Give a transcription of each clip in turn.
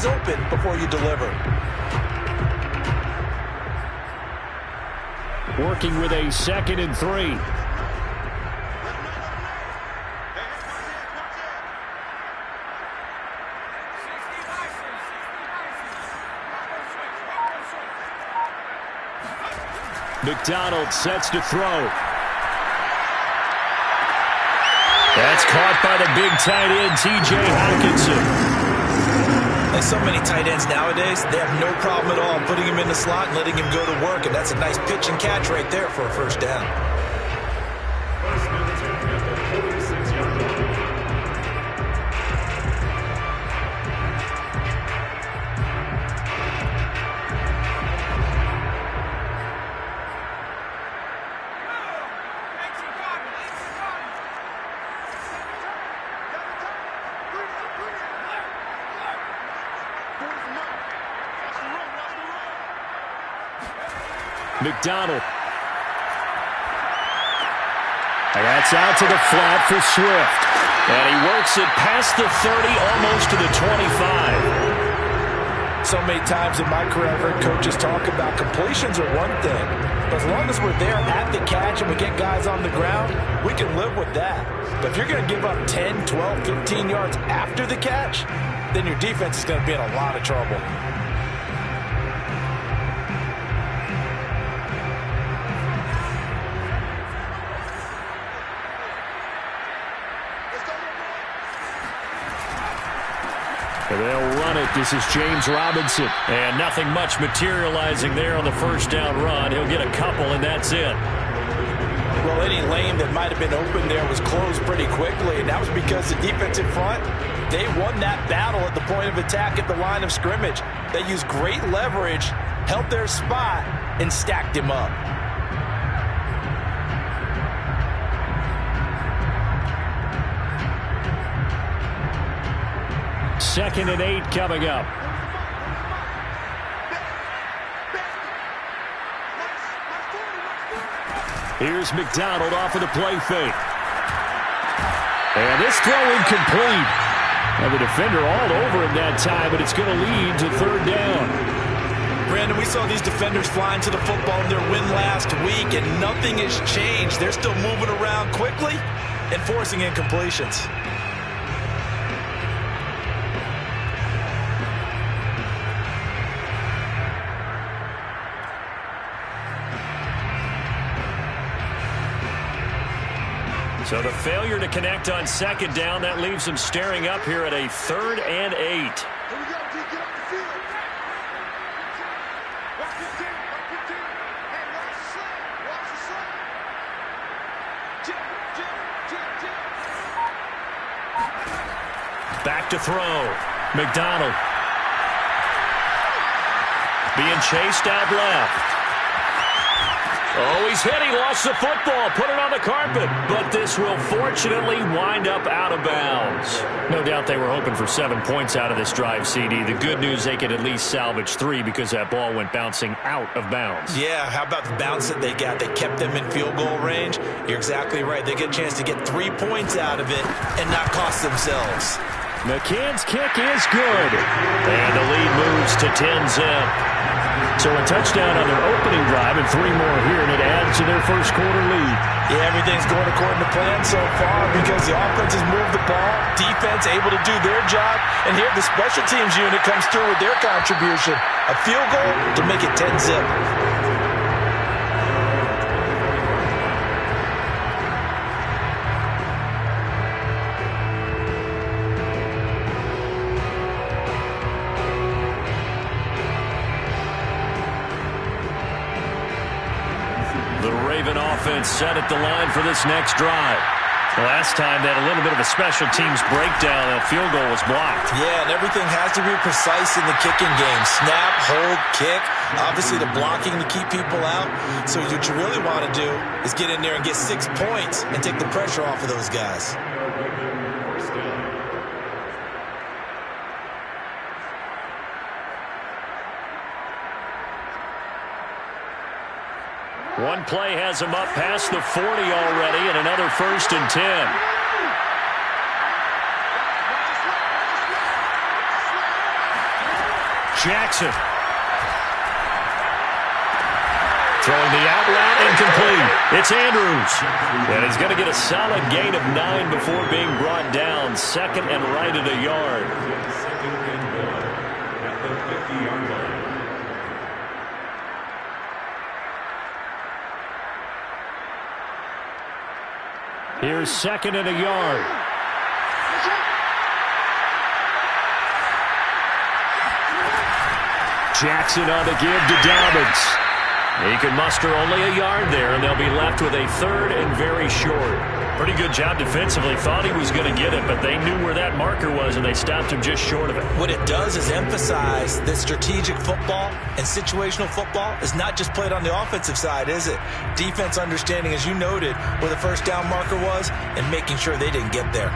guys open before you deliver. Working with a 2nd and 3. McDonald sets to throw. That's caught by the big tight end, T.J. Hockenson. Like so many tight ends nowadays, they have no problem at all putting him in the slot and letting him go to work, and that's a nice pitch and catch right there for a first down. McDonald. And that's out to the flat for Swift. And he works it past the 30, almost to the 25. So many times in my career, I've heard coaches talk about completions are one thing. But as long as we're there at the catch and we get guys on the ground, we can live with that. But if you're going to give up 10, 12, 15 yards after the catch, then your defense is going to be in a lot of trouble. They'll run it. This is James Robinson. And nothing much materializing there on the first down run. He'll get a couple, and that's it. Well, any lane that might have been open there was closed pretty quickly, and that was because the defense in front, they won that battle at the point of attack at the line of scrimmage. They used great leverage, held their spot, and stacked him up. Second and 8 coming up. Here's McDonald off of the play fake. And this throw incomplete. And the defender all over him that time, but it's going to lead to third down. Brandon, we saw these defenders flying to the football in their win last week, and nothing has changed. They're still moving around quickly and forcing incompletions. So the failure to connect on second down, that leaves them staring up here at a 3rd and 8. Back to throw. McDonald. Being chased out left. Oh, he's hit. He lost the football. Put it on the carpet. But this will fortunately wind up out of bounds. No doubt they were hoping for 7 points out of this drive, CD. The good news, they could at least salvage 3 because that ball went bouncing out of bounds. Yeah, how about the bounce that they got? They kept them in field goal range. You're exactly right. They get a chance to get 3 points out of it and not cost themselves. McCann's kick is good. And the lead moves to 10-zip. So a touchdown on their opening drive and 3 more here, and it adds to their first quarter lead. Yeah, everything's going according to plan so far because the offense has moved the ball, defense able to do their job, and here the special teams unit comes through with their contribution. A field goal to make it 10-zip. Offense set at the line for this next drive. Last time they had a little bit of a special teams breakdown. A field goal was blocked. Yeah, and everything has to be precise in the kicking game. Snap, hold, kick. Obviously the blocking to keep people out. So what you really want to do is get in there and get 6 points and take the pressure off of those guys. One play has him up past the 40 already, and another 1st and 10. Jackson. Throwing the out route incomplete. It's Andrews. And he's going to get a solid gain of 9 before being brought down. Second and right at a yard. Here's second and a yard. Jackson on the give to Dobbins. He can muster only a yard there, and they'll be left with a third and very short. Pretty good job defensively. Thought he was going to get it, but they knew where that marker was, and they stopped him just short of it. What it does is emphasize that strategic football and situational football is not just played on the offensive side, is it? Defense understanding, as you noted, where the first down marker was and making sure they didn't get there.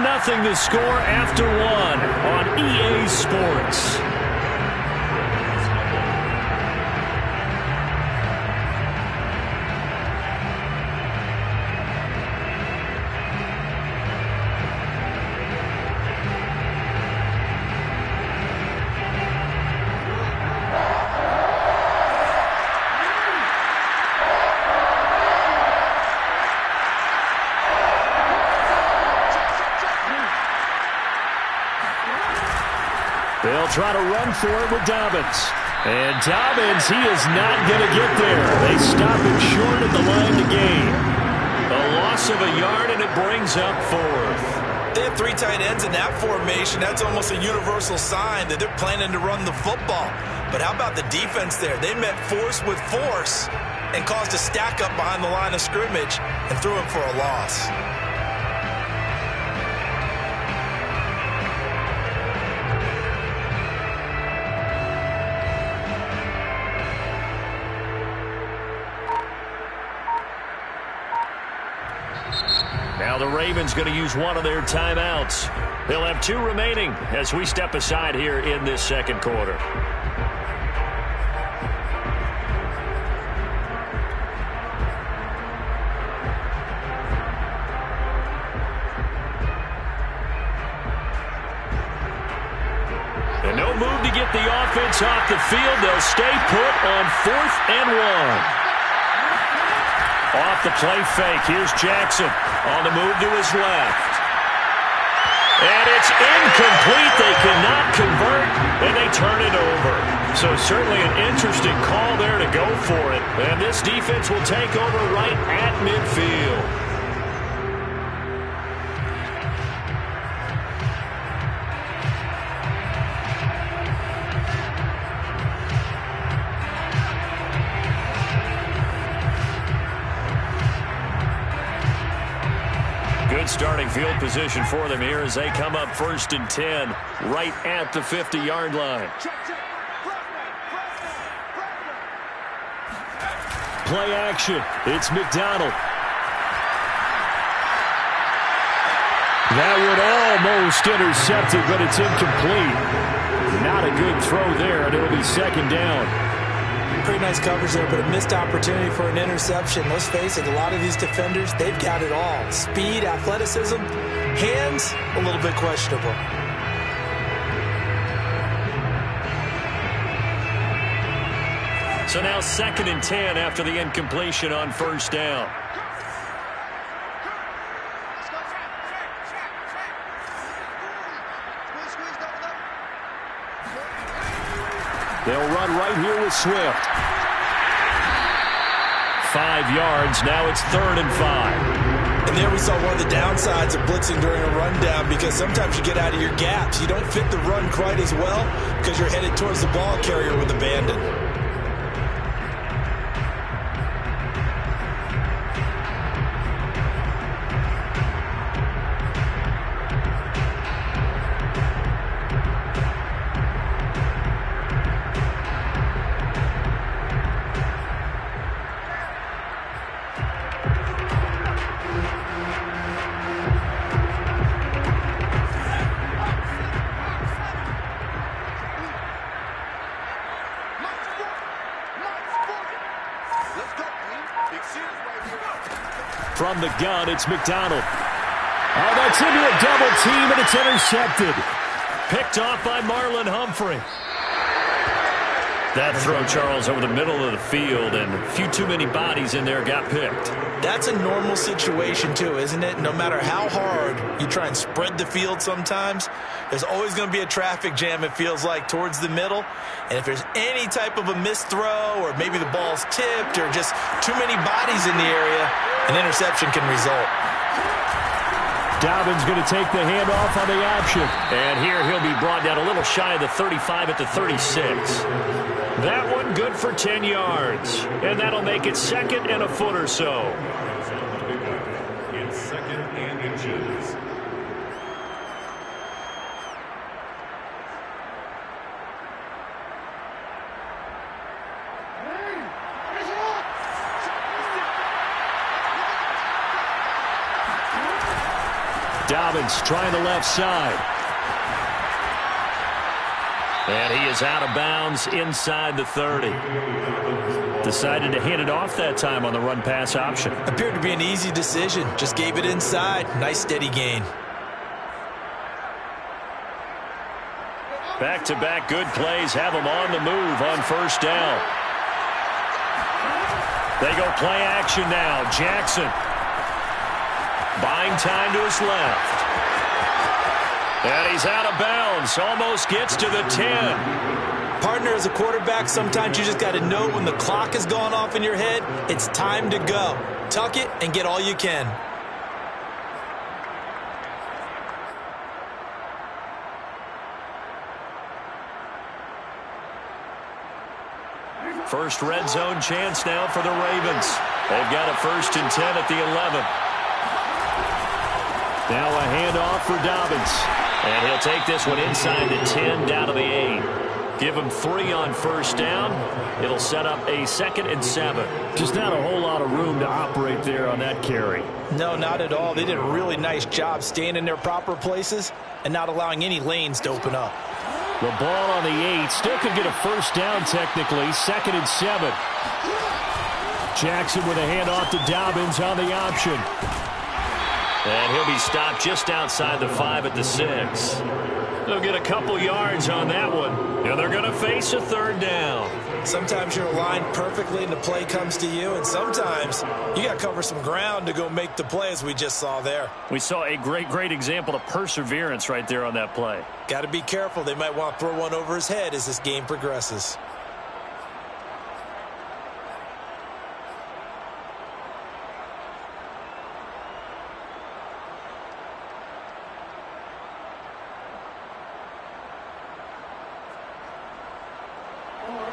Nothing to score after one on EA Sports. They'll try to run for it with Dobbins. And Dobbins, he is not going to get there. They stop him short at the line to gain. A loss of a yard, and it brings up fourth. They have 3 tight ends in that formation. That's almost a universal sign that they're planning to run the football. But how about the defense there? They met force with force and caused a stack up behind the line of scrimmage and threw him for a loss. Now the Ravens going to use one of their timeouts. They'll have 2 remaining as we step aside here in this second quarter. And no move to get the offense off the field. They'll stay put on 4th and 1. Off the play fake. Here's Jackson on the move to his left. And it's incomplete. They cannot convert, and they turn it over. So certainly an interesting call there to go for it. And this defense will take over right at midfield. Good starting field position for them here as they come up 1st and 10 right at the 50-yard line. Play action. It's McDonald. That would almost intercept it, but it's incomplete. Not a good throw there, and it'll be 2nd down. Pretty nice coverage there, but a missed opportunity for an interception. Let's face it, a lot of these defenders, they've got it all. Speed, athleticism, hands, a little bit questionable. So now 2nd and 10 after the incompletion on 1st down. They'll run right here with Swift. 5 yards. Now it's 3rd and 5. And there we saw one of the downsides of blitzing during a rundown, because sometimes you get out of your gaps. You don't fit the run quite as well because you're headed towards the ball carrier with abandon. From the gun, it's McDonald. Oh, that's into a double team, and it's intercepted. Picked off by Marlon Humphrey. That throw, Charles, over the middle of the field, and a few too many bodies in there got picked. That's a normal situation, too, isn't it? No matter how hard you try and spread the field sometimes, there's always going to be a traffic jam, it feels like, towards the middle. And if there's any type of a missed throw or maybe the ball's tipped or just too many bodies in the area, an interception can result. Dobbins going to take the handoff on the option. And here he'll be brought down a little shy of the 35 at the 36. That one good for 10 yards. And that'll make it second and a foot or so. In second and inches. Dobbins trying the left side. And he is out of bounds inside the 30. Decided to hand it off that time on the run-pass option. Appeared to be an easy decision. Just gave it inside. Nice steady gain. Back-to-back good plays have him on the move on first down. They go play action now. Jackson. Buying time to his left. And he's out of bounds. Almost gets to the 10. Partner, as a quarterback, sometimes you just got to know when the clock has gone off in your head, it's time to go. Tuck it and get all you can. First red zone chance now for the Ravens. They've got a 1st and 10 at the 11. Now a handoff for Dobbins. And he'll take this one inside the 10 down to the 8. Give him 3 on first down. It'll set up a 2nd and 7. Just not a whole lot of room to operate there on that carry. No, not at all. They did a really nice job staying in their proper places and not allowing any lanes to open up. The ball on the 8. Still could get a first down technically. 2nd and 7. Jackson with a handoff to Dobbins on the option. And he'll be stopped just outside the 5 at the 6. They'll get a couple yards on that one. And they're going to face a 3rd down. Sometimes you're aligned perfectly and the play comes to you, and sometimes you got to cover some ground to go make the play, as we just saw there. We saw a great example of perseverance right there on that play. Got to be careful. They might want to throw one over his head as this game progresses.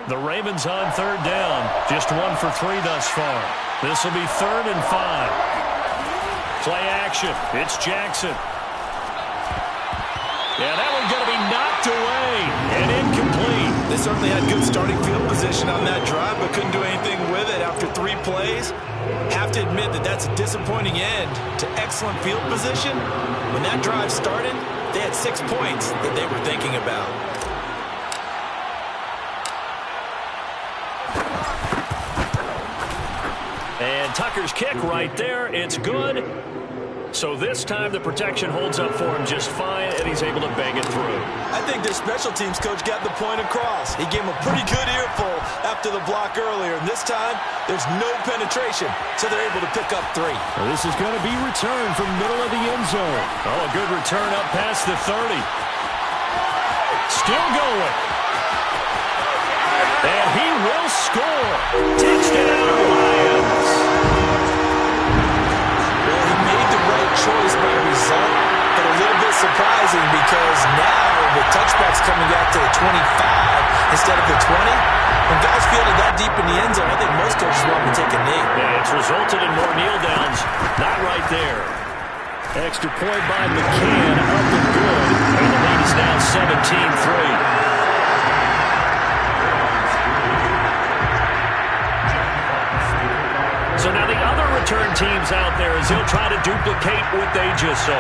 The Ravens on 3rd down. Just 1 for 3 thus far. This will be 3rd and 5. Play action. It's Jackson. Yeah, that one's going to be knocked away and incomplete. They certainly had good starting field position on that drive, but couldn't do anything with it after 3 plays. Have to admit that that's a disappointing end to excellent field position. When that drive started, they had 6 points that they were thinking about. And Tucker's kick right there. It's good. So this time the protection holds up for him just fine, and he's able to bang it through. I think their special teams coach got the point across. He gave him a pretty good earful after the block earlier. And this time, there's no penetration, so they're able to pick up 3. Well, this is going to be returned from middle of the end zone. Oh, a good return up past the 30. Still going. And he will score. Touchdown, Lions. Well, he made the right choice by result, but a little bit surprising because now the touchback's coming out to the 25 instead of the 20. When guys fielded that deep in the end zone, I think most coaches want to take a knee. Yeah, it's resulted in more kneel downs. Not right there. Extra point by McCann, up and good. And the lead is now 17-3. So now the other return teams out there as they'll try to duplicate what they just saw.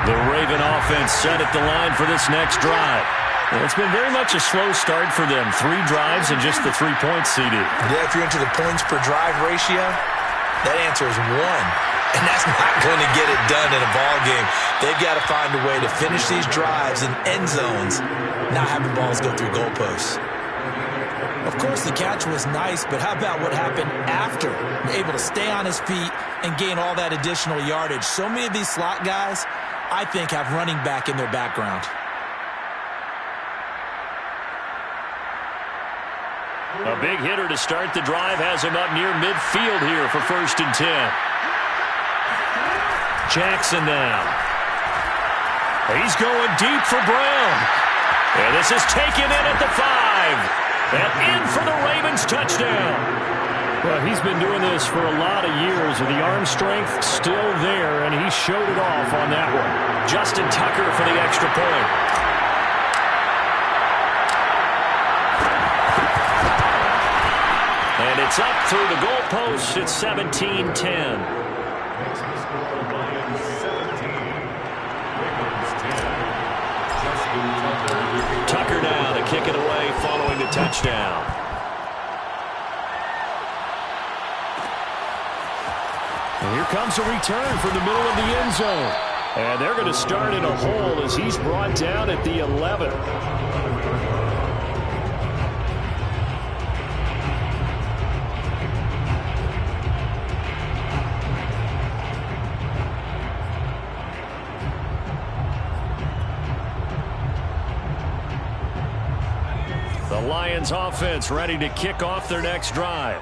The Raven offense set at the line for this next drive. Well, it's been very much a slow start for them. 3 drives and just the 3 points, CD. Yeah, if you're into the points per drive ratio, that answer is 1. And that's not going to get it done in a ball game. They've got to find a way to finish these drives in end zones, not having balls go through goalposts. Of course, the catch was nice, but how about what happened after? Able to stay on his feet and gain all that additional yardage. So many of these slot guys, I think, have running back in their background. A big hitter to start the drive has him up near midfield here for 1st and 10. Jackson now. He's going deep for Brown. And this is taken in at the 5. And in for the Ravens touchdown. Well, he's been doing this for a lot of years, and the arm strength still there, and he showed it off on that one. Justin Tucker for the extra point. And it's up through the goalpost. It's 17-10. Tucker now to kick it away following the touchdown. And here comes a return from the middle of the end zone. And they're going to start in a hole as he's brought down at the 11. The Lions offense ready to kick off their next drive.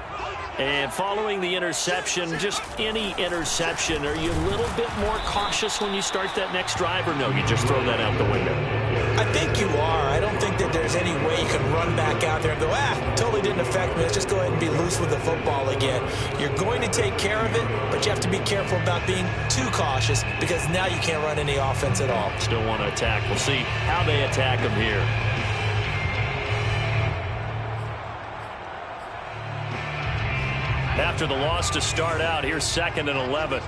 And following the interception, just any interception, are you a little bit more cautious when you start that next drive, or no, you just throw that out the window? I think you are. I don't think that there's any way you can run back out there and go, totally didn't affect me. Let's just go ahead and be loose with the football again. You're going to take care of it, but you have to be careful about being too cautious because now you can't run any offense at all. Still want to attack. We'll see how they attack them here. After the loss to start out, here's 2nd and 11.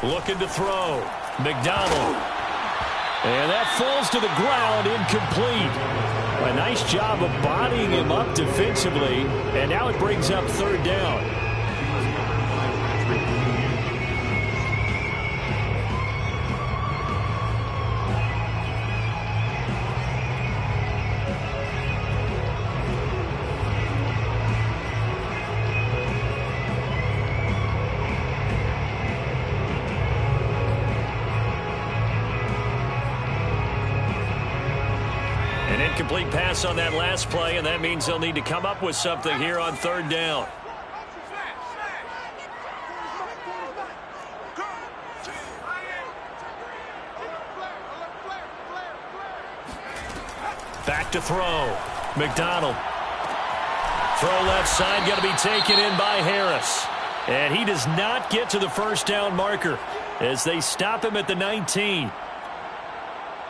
Looking to throw. McDonald. And that falls to the ground, incomplete. A nice job of bodying him up defensively, and now it brings up 3rd down. Incomplete pass on that last play, and that means they'll need to come up with something here on 3rd down. Back to throw. McDonald. Throw left side, got to be taken in by Harris. And he does not get to the 1st down marker as they stop him at the 19.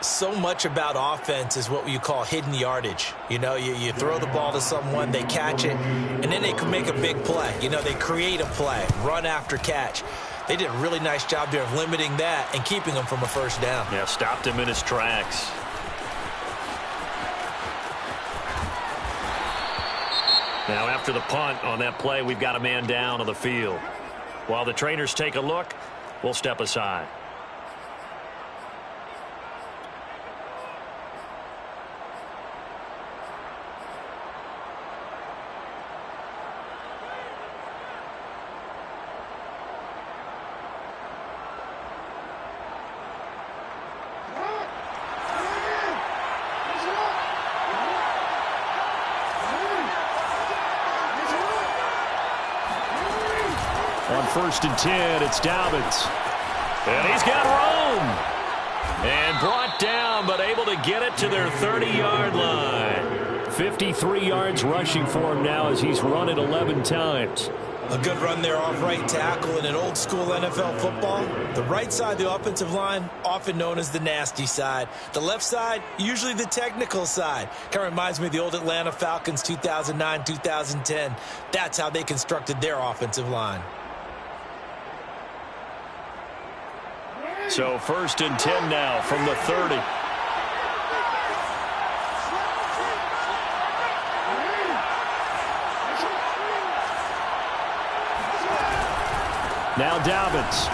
So much about offense is what you call hidden yardage. You know, you throw the ball to someone, they catch it, and then they can make a big play. You know, they create a play, run after catch. They did a really nice job there of limiting that and keeping him from a 1st down. Yeah, stopped him in his tracks. Now after the punt on that play, we've got a man down on the field. While the trainers take a look, we'll step aside. On 1st and 10, it's Dobbins. And he's got room. And brought down, but able to get it to their 30-yard line. 53 yards rushing for him now as he's run it 11 times. A good run there off right tackle in an old school NFL football. The right side of the offensive line, often known as the nasty side. The left side, usually the technical side. Kind of reminds me of the old Atlanta Falcons 2009-2010. That's how they constructed their offensive line. So 1st and 10 now from the 30. Now Dobbins.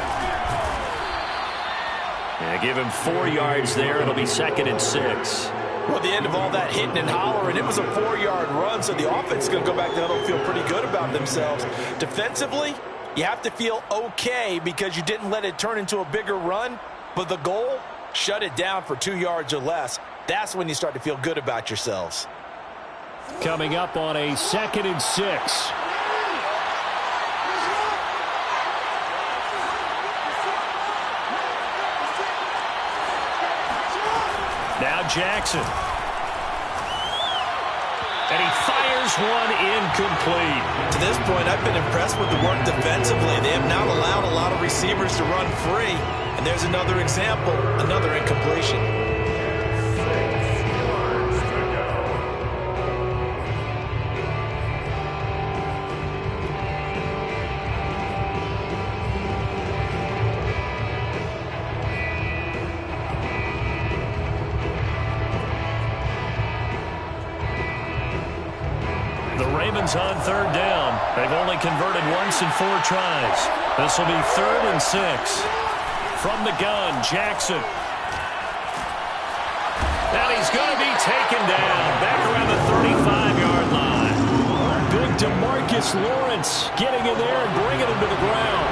Yeah, give him 4 yards there. It'll be 2nd and 6. Well, the end of all that hitting and hollering, it was a 4-yard run, so the offense is going to go back there and feel pretty good about themselves. Defensively, you have to feel okay because you didn't let it turn into a bigger run, but the goal, shut it down for 2 yards or less. That's when you start to feel good about yourselves. Coming up on a 2nd and 6. Now Jackson. And he fires one incomplete. To this point, I've been impressed with the work defensively. They have not allowed a lot of receivers to run free. And there's another example, another incompletion. On 3rd down. They've only converted once in 4 tries. This will be 3rd and 6. From the gun, Jackson. And he's going to be taken down back around the 35-yard line. Big DeMarcus Lawrence getting in there and bringing him to the ground.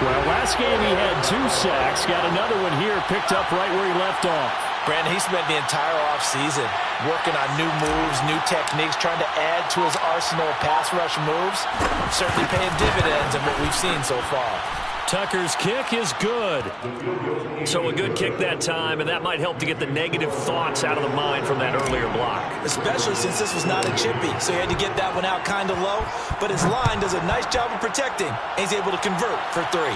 Well, last game he had 2 sacks. Got another one here picked up right where he left off. Brandon, he spent the entire offseason working on new moves, new techniques, trying to add to his arsenal of pass rush moves. Certainly paying dividends in what we've seen so far. Tucker's kick is good. So a good kick that time, and that might help to get the negative thoughts out of the mind from that earlier block. Especially since this was not a chippy, so he had to get that one out kind of low. But his line does a nice job of protecting, and he's able to convert for 3.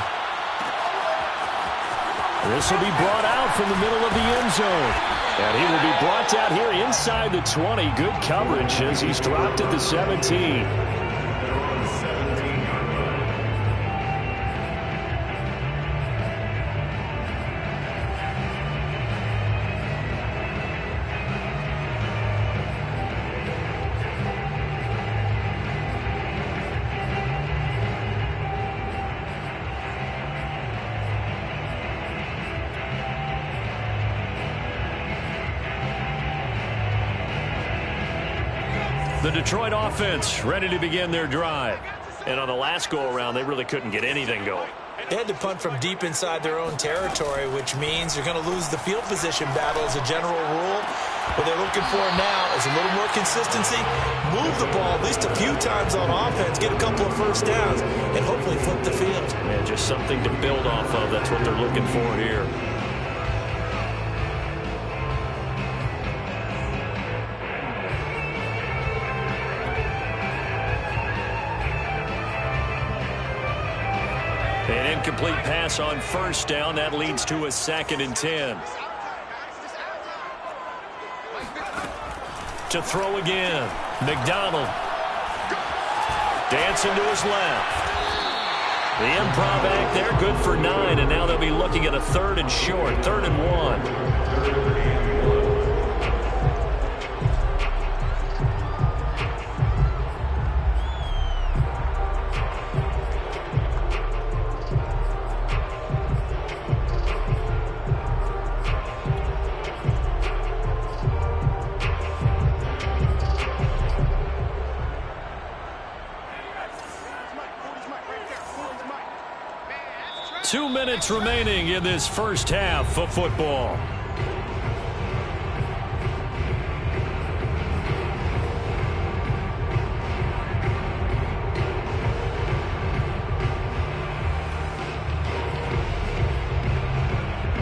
This will be brought out from the middle of the end zone. And he will be brought out here inside the 20. Good coverage as he's dropped at the 17. The Detroit offense ready to begin their drive. And on the last go-around, they really couldn't get anything going. They had to punt from deep inside their own territory, which means you're going to lose the field position battle as a general rule. What they're looking for now is a little more consistency, move the ball at least a few times on offense, get a couple of first downs, and hopefully flip the field. Yeah, just something to build off of. That's what they're looking for here. An incomplete pass on 1st down. That leads to a 2nd and 10. To throw again. McDonald. Dancing to his left. The improv act there, good for 9. And now they'll be looking at a 3rd and short. 3rd and 1. Two minutes remaining in this first half of football.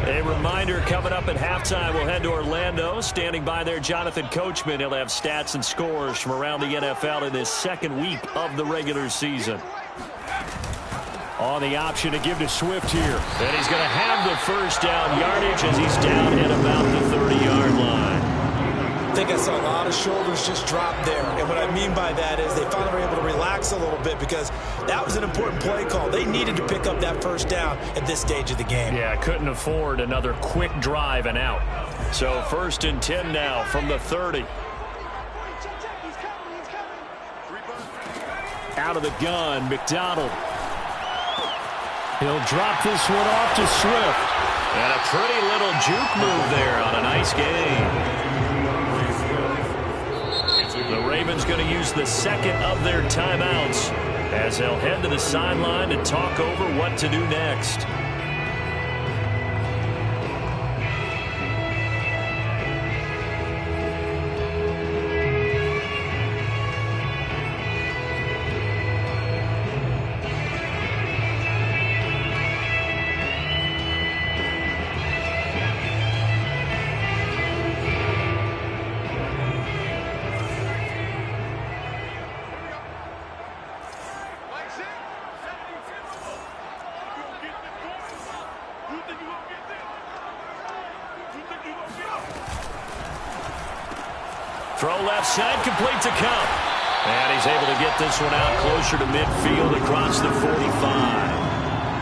A reminder coming up at halftime, we'll head to Orlando. Standing by there, Jonathan Coachman. He'll have stats and scores from around the NFL in this 2nd week of the regular season. On the option to give to Swift here. And he's going to have the first down yardage as he's down at about the 30-yard line. I think I saw a lot of shoulders just drop there. And what I mean by that is they finally were able to relax a little bit because that was an important play call. They needed to pick up that first down at this stage of the game. Yeah, couldn't afford another quick drive and out. So 1st and 10 now from the 30. Out of the gun, McDonald. He'll drop this one off to Swift. And a pretty little juke move there on a nice game. The Ravens going to use the second of their timeouts as they'll head to the sideline to talk over what to do next. Throw left side, complete to Cup. And he's able to get this one out closer to midfield across the 45.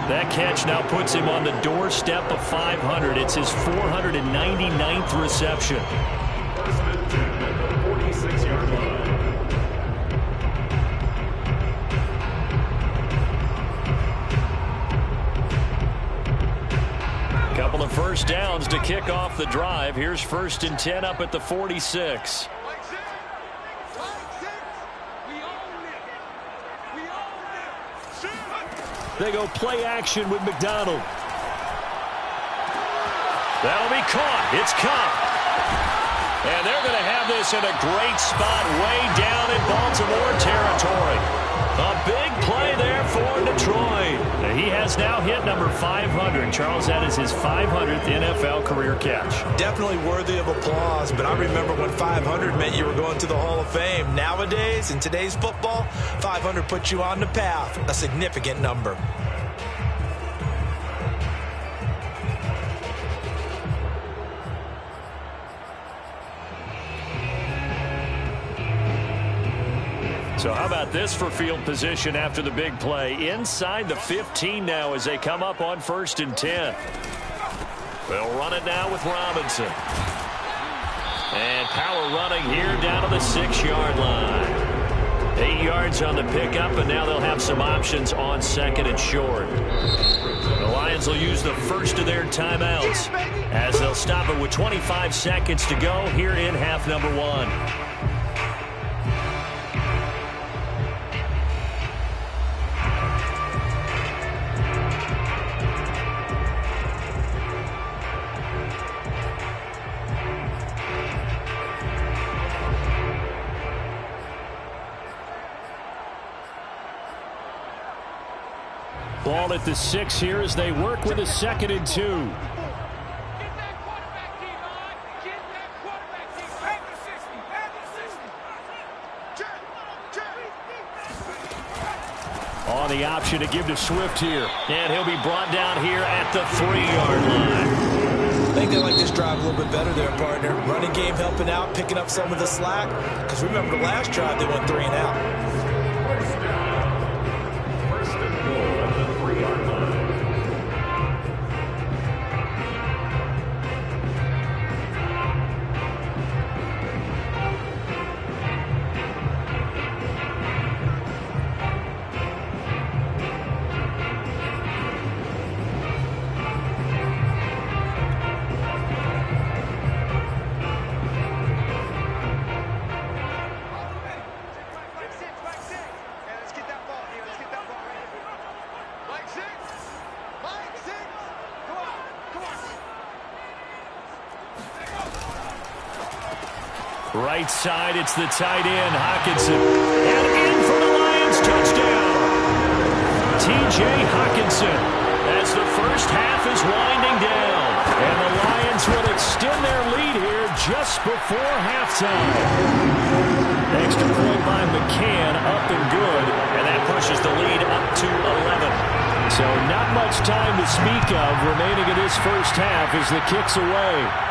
That catch now puts him on the doorstep of 500. It's his 499th reception. 46-yard line. Couple of first downs to kick off the drive. Here's 1st and 10 up at the 46. They go play action with McDonald. That'll be caught. It's Cup. And they're going to have this in a great spot way down in Baltimore territory. A big play there for Detroit. Now he has now hit number 500. Charles, that is his 500th NFL career catch. Definitely worthy of applause, but I remember when 500 meant you were going to the Hall of Fame. Nowadays, in today's football, 500 puts you on the path, a significant number. So how about this for field position after the big play? Inside the 15 now as they come up on 1st and 10. They'll run it now with Robinson. And power running here down to the 6-yard line. 8 yards on the pickup, and now they'll have some options on 2nd and short. The Lions will use the first of their timeouts as they'll stop it with 25 seconds to go here in half number 1. Ball at the 6 here as they work with a 2nd and 2. On the option to give to Swift here. And he'll be brought down here at the 3-yard line. I think they like this drive a little bit better there, partner. Running game helping out, picking up some of the slack. Because remember the last drive, they went 3 and out. Right side, it's the tight end, Hockenson. And in for the Lions, touchdown. T.J. Hockenson as the first half is winding down. And the Lions will extend their lead here just before halftime. Extra point by McCann, up and good. And that pushes the lead up So not much time to speak of remaining in this first half as the kick's away.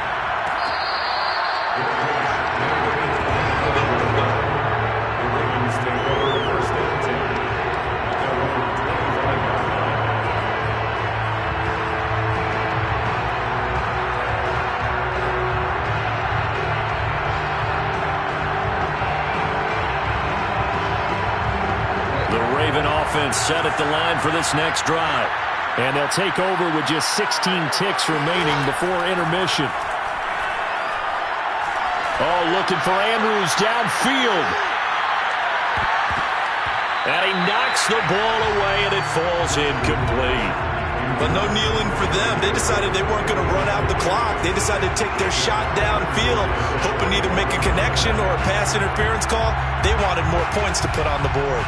Set at the line for this next drive. And they'll take over with just 16 ticks remaining before intermission. Oh, looking for Andrews downfield. And he knocks the ball away, and it falls incomplete. But no kneeling for them. They decided they weren't going to run out the clock. They decided to take their shot downfield, hoping to either make a connection or a pass interference call. They wanted more points to put on the board.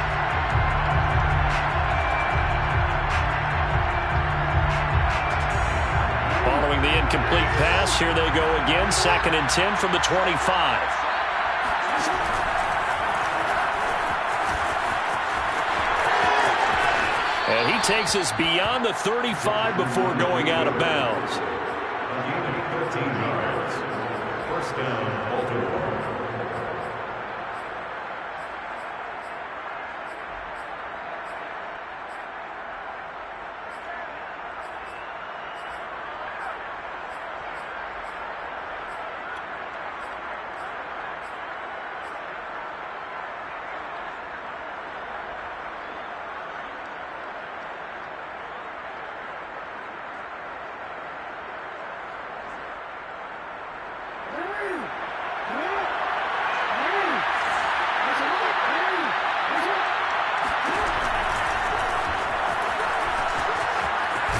The incomplete pass. Here they go again. 2nd and 10 from the 25. And he takes us beyond the 35 before going out of bounds. 15 yards. First down, Baltimore.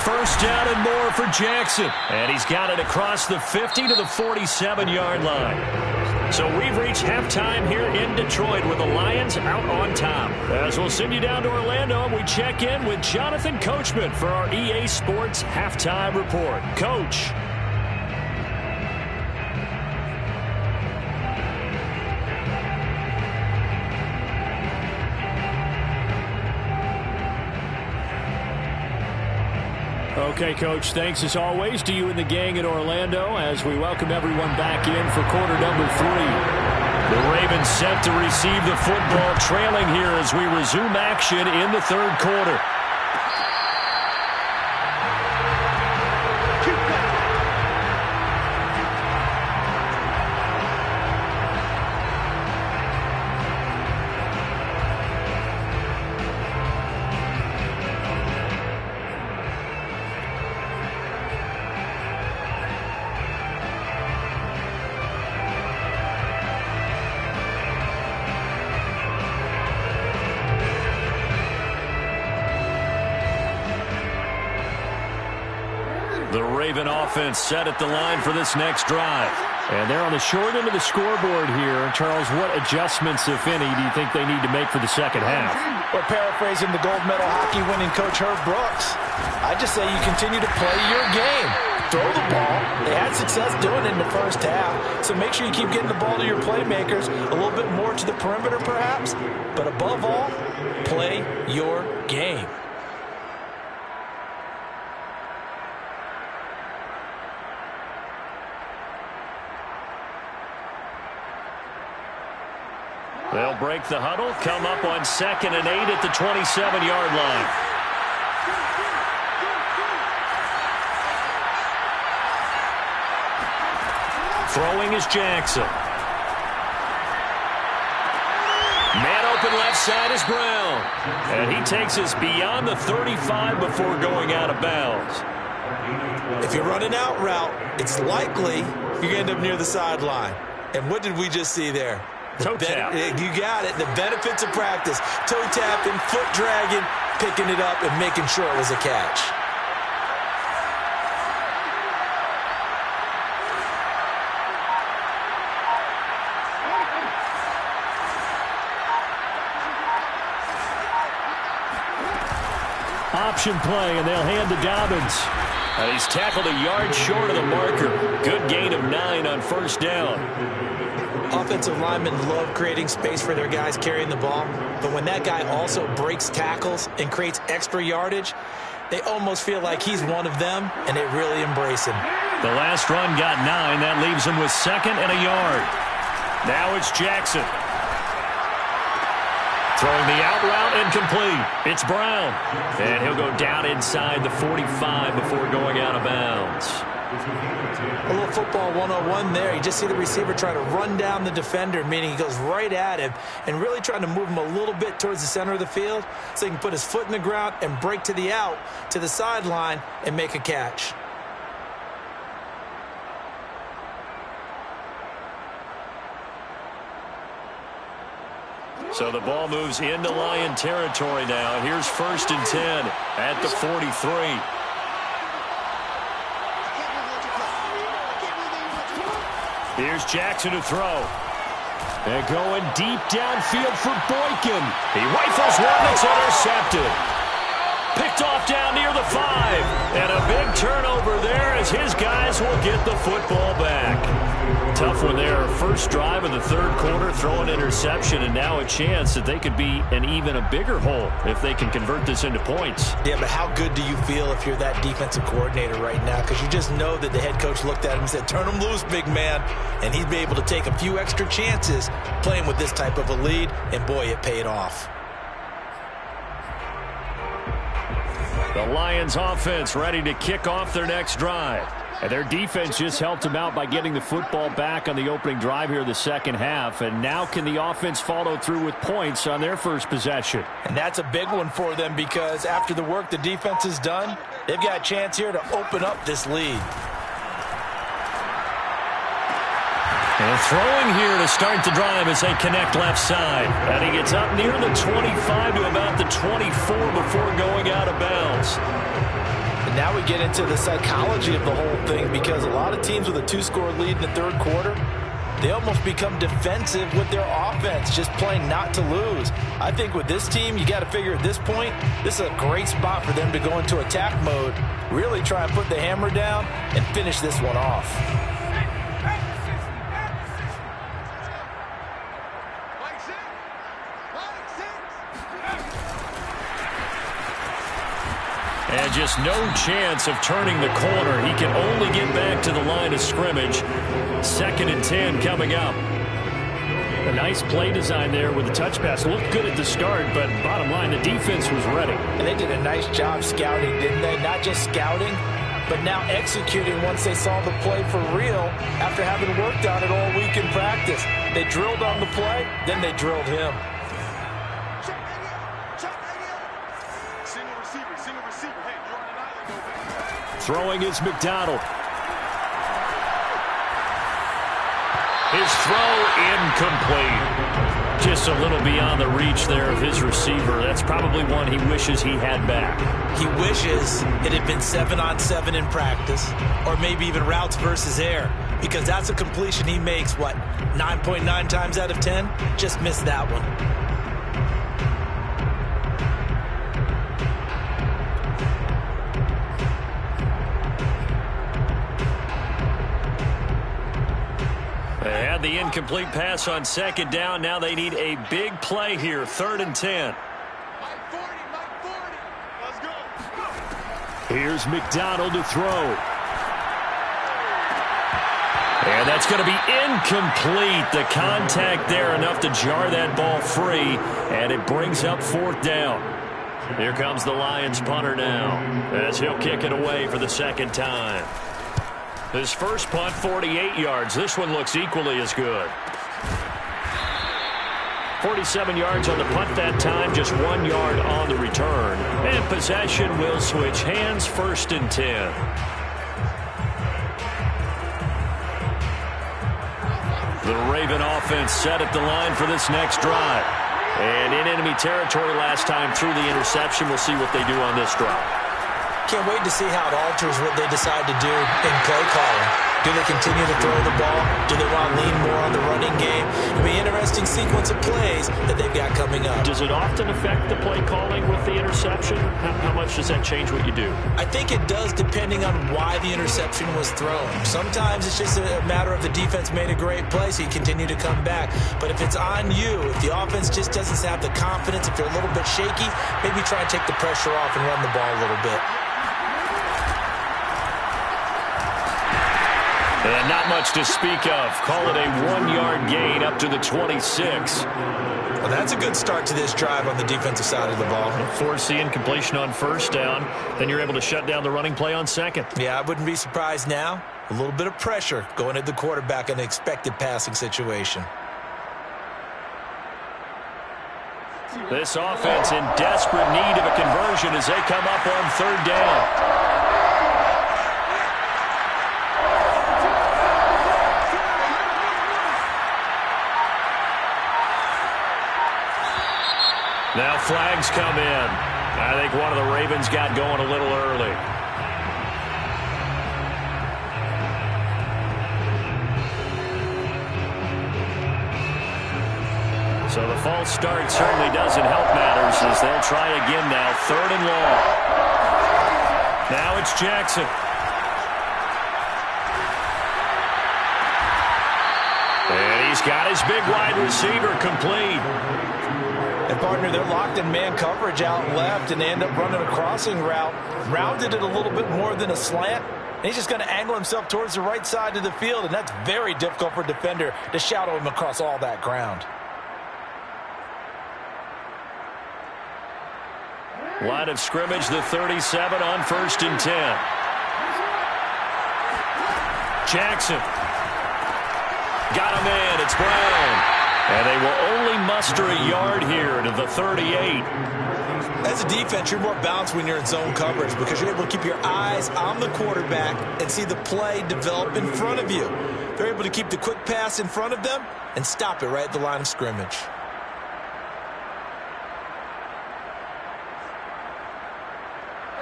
First down and more for Jackson. And he's got it across the 50 to the 47-yard line. So we've reached halftime here in Detroit with the Lions out on top. As we'll send you down to Orlando, we check in with Jonathan Coachman for our EA Sports Halftime Report. Coach. Okay, Coach, thanks as always to you and the gang in Orlando as we welcome everyone back in for quarter number 3. The Ravens set to receive the football, trailing here as we resume action in the third quarter. The Raven offense set at the line for this next drive. And they're on the short end of the scoreboard here. Charles, what adjustments, if any, do you think they need to make for the second half? Well, paraphrasing the gold medal hockey winning coach Herb Brooks, I just say you continue to play your game. Throw the ball. They had success doing it in the first half, so make sure you keep getting the ball to your playmakers, a little bit more to the perimeter perhaps, but above all, play your game. They'll break the huddle, come up on 2nd and 8 at the 27-yard line. Throwing is Jackson. Man open left side is Brown. And he takes us beyond the 35 before going out of bounds. If you're running out route, it's likely you're going to end up near the sideline. And what did we just see there? Toe tap. You got it. The benefits of practice. Toe tapping, foot dragging, picking it up, and making sure it was a catch. Option play, and they'll hand to Dobbins. And he's tackled a yard short of the marker. Good gain of 9 on first down. Offensive linemen love creating space for their guys carrying the ball, but when that guy also breaks tackles and creates extra yardage, They almost feel like he's one of them, and they really embrace him. The last run got 9. That leaves him with 2nd and a yard. Now it's Jackson. Throwing the out route incomplete. It's Brown. And he'll go down inside the 45 before going out of bounds. A little football 101 there. You just see the receiver try to run down the defender, meaning he goes right at him and really trying to move him a little bit towards the center of the field so he can put his foot in the ground and break to the out, to the sideline, and make a catch. So the ball moves into Lion territory now. Here's 1st and 10 at the 43. Here's Jackson to throw. And going deep downfield for Boykin. He rifles one that's intercepted. Picked off down near the 5. And a big turnover there as his guys will get the football back. Tough one there. First drive of the 3rd quarter, throw an interception, and now a chance that they could be in even a bigger hole if they can convert this into points. Yeah, but how good do you feel if you're that defensive coordinator right now? Because you just know that the head coach looked at him and said, turn him loose, big man. And he'd be able to take a few extra chances playing with this type of a lead, and boy, it paid off. The Lions offense ready to kick off their next drive. And their defense just helped them out by getting the football back on the opening drive here the 2nd half. And now can the offense follow through with points on their first possession? And that's a big one for them because after the work the defense has done, they've got a chance here to open up this lead. And throwing here to start the drive as they connect left side. And he gets up near the 25 to about the 24 before going out of bounds. And now we get into the psychology of the whole thing because a lot of teams with a 2-score lead in the 3rd quarter, they almost become defensive with their offense, just playing not to lose. I think with this team, you got to figure at this point, this is a great spot for them to go into attack mode, really try and put the hammer down and finish this one off. And just no chance of turning the corner. He can only get back to the line of scrimmage. 2nd and 10 coming up. A nice play design there with the touch pass. Looked good at the start, but bottom line, the defense was ready. And they did a nice job scouting, didn't they? Not just scouting, but now executing once they saw the play for real after having worked on it all week in practice. They drilled on the play, then they drilled him. Throwing is McDonald. His throw incomplete. Just a little beyond the reach there of his receiver. That's probably one he wishes he had back. He wishes it had been 7-on-7 in practice, or maybe even routes versus air, because that's a completion he makes, 9.9 times out of 10? Just missed that one. They had the incomplete pass on 2nd down. Now they need a big play here. 3rd and 10. Here's McDonald to throw. And that's going to be incomplete. The contact there enough to jar that ball free. And it brings up 4th down. Here comes the Lions punter now as he'll kick it away for the 2nd time. His first punt, 48 yards. This one looks equally as good. 47 yards on the punt that time, just 1 yard on the return. And possession will switch hands, 1st and 10. The Raven offense set at the line for this next drive. And in enemy territory last time through the interception. We'll see what they do on this drive. Can't wait to see how it alters what they decide to do in play calling. Do they continue to throw the ball? Do they want to lean more on the running game? It'll be an interesting sequence of plays that they've got coming up. Does it often affect the play calling with the interception? How much does that change what you do? I think it does, depending on why the interception was thrown. Sometimes it's just a matter of the defense made a great play, so you continue to come back. But if it's on you, if the offense just doesn't have the confidence, if you're a little bit shaky, maybe try and take the pressure off and run the ball a little bit. And not much to speak of. Call it a 1-yard gain up to the 26. Well, that's a good start to this drive on the defensive side of the ball. Force the incompletion on first down. Then you're able to shut down the running play on second. Yeah, I wouldn't be surprised now. A little bit of pressure going at the quarterback in an expected passing situation. This offense in desperate need of a conversion as they come up on third down. Now flags come in. I think one of the Ravens got going a little early. So the false start certainly doesn't help matters as they'll try again now. Third and long. Now it's Jackson. And he's got his big wide receiver complete. And, partner, they're locked in man coverage out left, and they end up running a crossing route. Rounded it a little bit more than a slant. And he's just going to angle himself towards the right side of the field, and that's very difficult for a defender to shadow him across all that ground. Line of scrimmage, the 37 on 1st and 10. Jackson. Got him in. It's Brown. And they will only muster a yard here to the 38. As a defense, you're more balanced when you're in zone coverage because you're able to keep your eyes on the quarterback and see the play develop in front of you. They're able to keep the quick pass in front of them and stop it right at the line of scrimmage.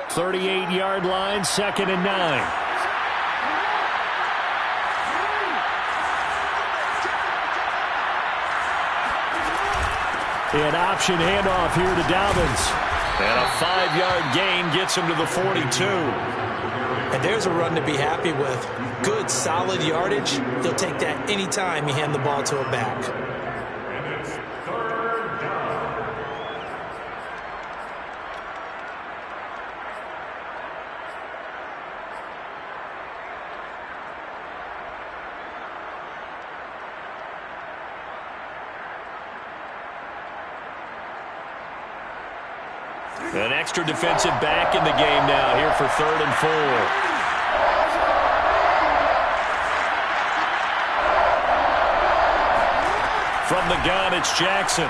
.38-yard line, 2nd and 9. An option handoff here to Dobbins. And a 5-yard gain gets him to the 42. And there's a run to be happy with. Good, solid yardage. They'll take that anytime you hand the ball to a back. And it's third down. An extra defensive back in the game now here for 3rd and 4. From the gun, it's Jackson.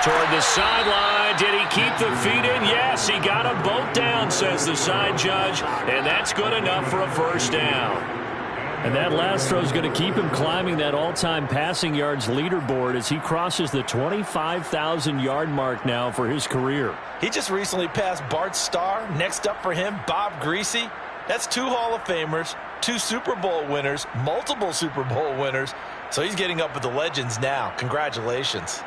Toward the sideline. Did he keep the feet in? Yes, he got them both down, says the side judge. And that's good enough for a first down. And that last throw is going to keep him climbing that all-time passing yards leaderboard as he crosses the 25,000-yard mark now for his career. He just recently passed Bart Starr. Next up for him, Bob Greasy. That's 2 Hall of Famers, 2 Super Bowl winners, multiple Super Bowl winners. So he's getting up with the legends now. Congratulations.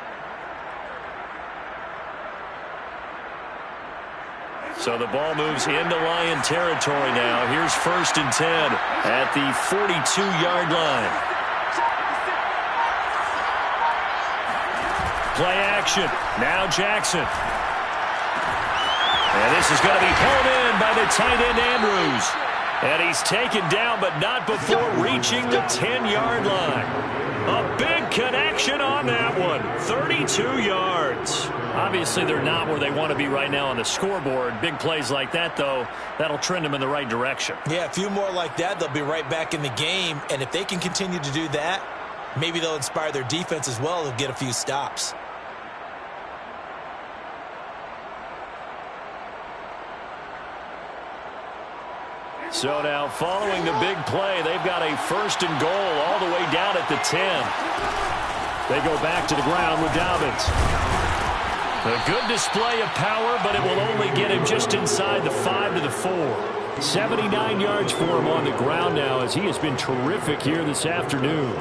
So the ball moves into Lion territory now. Here's 1st and 10 at the 42-yard line. Play action. Now Jackson. And this is going to be held in by the tight end Andrews. And he's taken down, but not before reaching the 10-yard line. A big connection on that one. 32 yards. Obviously, they're not where they want to be right now on the scoreboard. Big plays like that, though, that'll trend them in the right direction. Yeah, a few more like that, they'll be right back in the game. And if they can continue to do that, maybe they'll inspire their defense as well. They'll get a few stops. So now following the big play, they've got a 1st and goal all the way down at the 10. They go back to the ground with Dobbins. A good display of power, but it will only get him just inside the 5 to the 4. 79 yards for him on the ground now, as he has been terrific here this afternoon.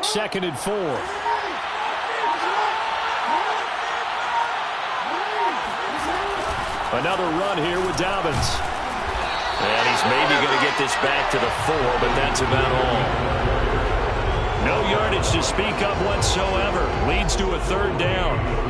Second and 4. Another run here with Dobbins. And he's maybe going to get this back to the 4, but that's about all. No yardage to speak of whatsoever. Leads to a third down.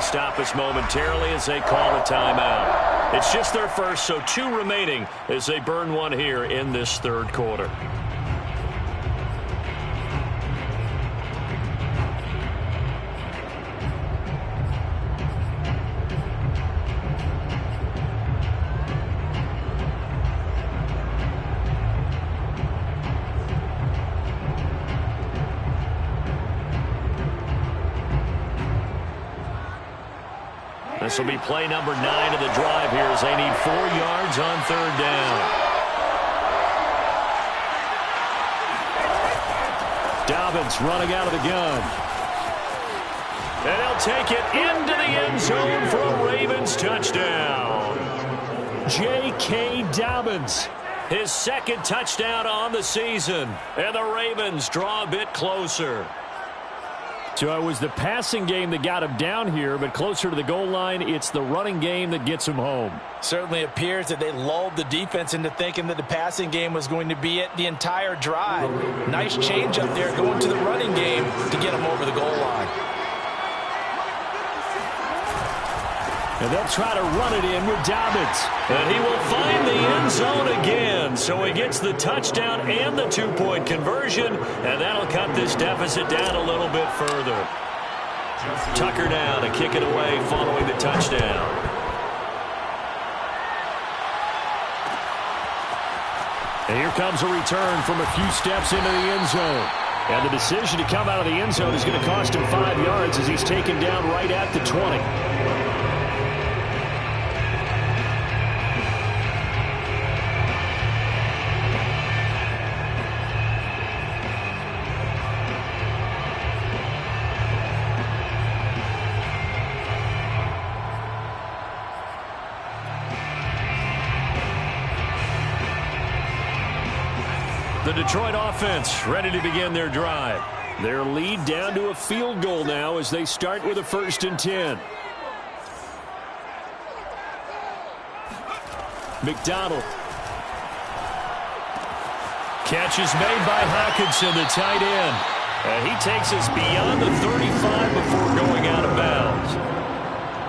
Stop us momentarily as they call a timeout. It's just their first, so 2 remaining as they burn one here in this third quarter. This will be play number 9 of the drive here as they need 4 yards on third down. Dobbins running out of the gun. And he'll take it into the end zone for a Ravens touchdown. J.K. Dobbins. His second touchdown on the season. And the Ravens draw a bit closer. So it was the passing game that got him down here, but closer to the goal line, it's the running game that gets him home. Certainly appears that they lulled the defense into thinking that the passing game was going to be it the entire drive. Nice change up there going to the running game to get him over the goal line. And they'll try to run it in with Dobbins. And he will find the end zone again. So he gets the touchdown and the 2-point conversion. And that'll cut this deficit down a little bit further. Tucker now to kick it away following the touchdown. And here comes a return from a few steps into the end zone. And the decision to come out of the end zone is going to cost him 5 yards as he's taken down right at the 20. The Detroit offense ready to begin their drive. Their lead down to a field goal now as they start with a 1st and 10. McDonald. Catch is made by Hockenson, the tight end. And he takes us beyond the 35 before going out of bounds.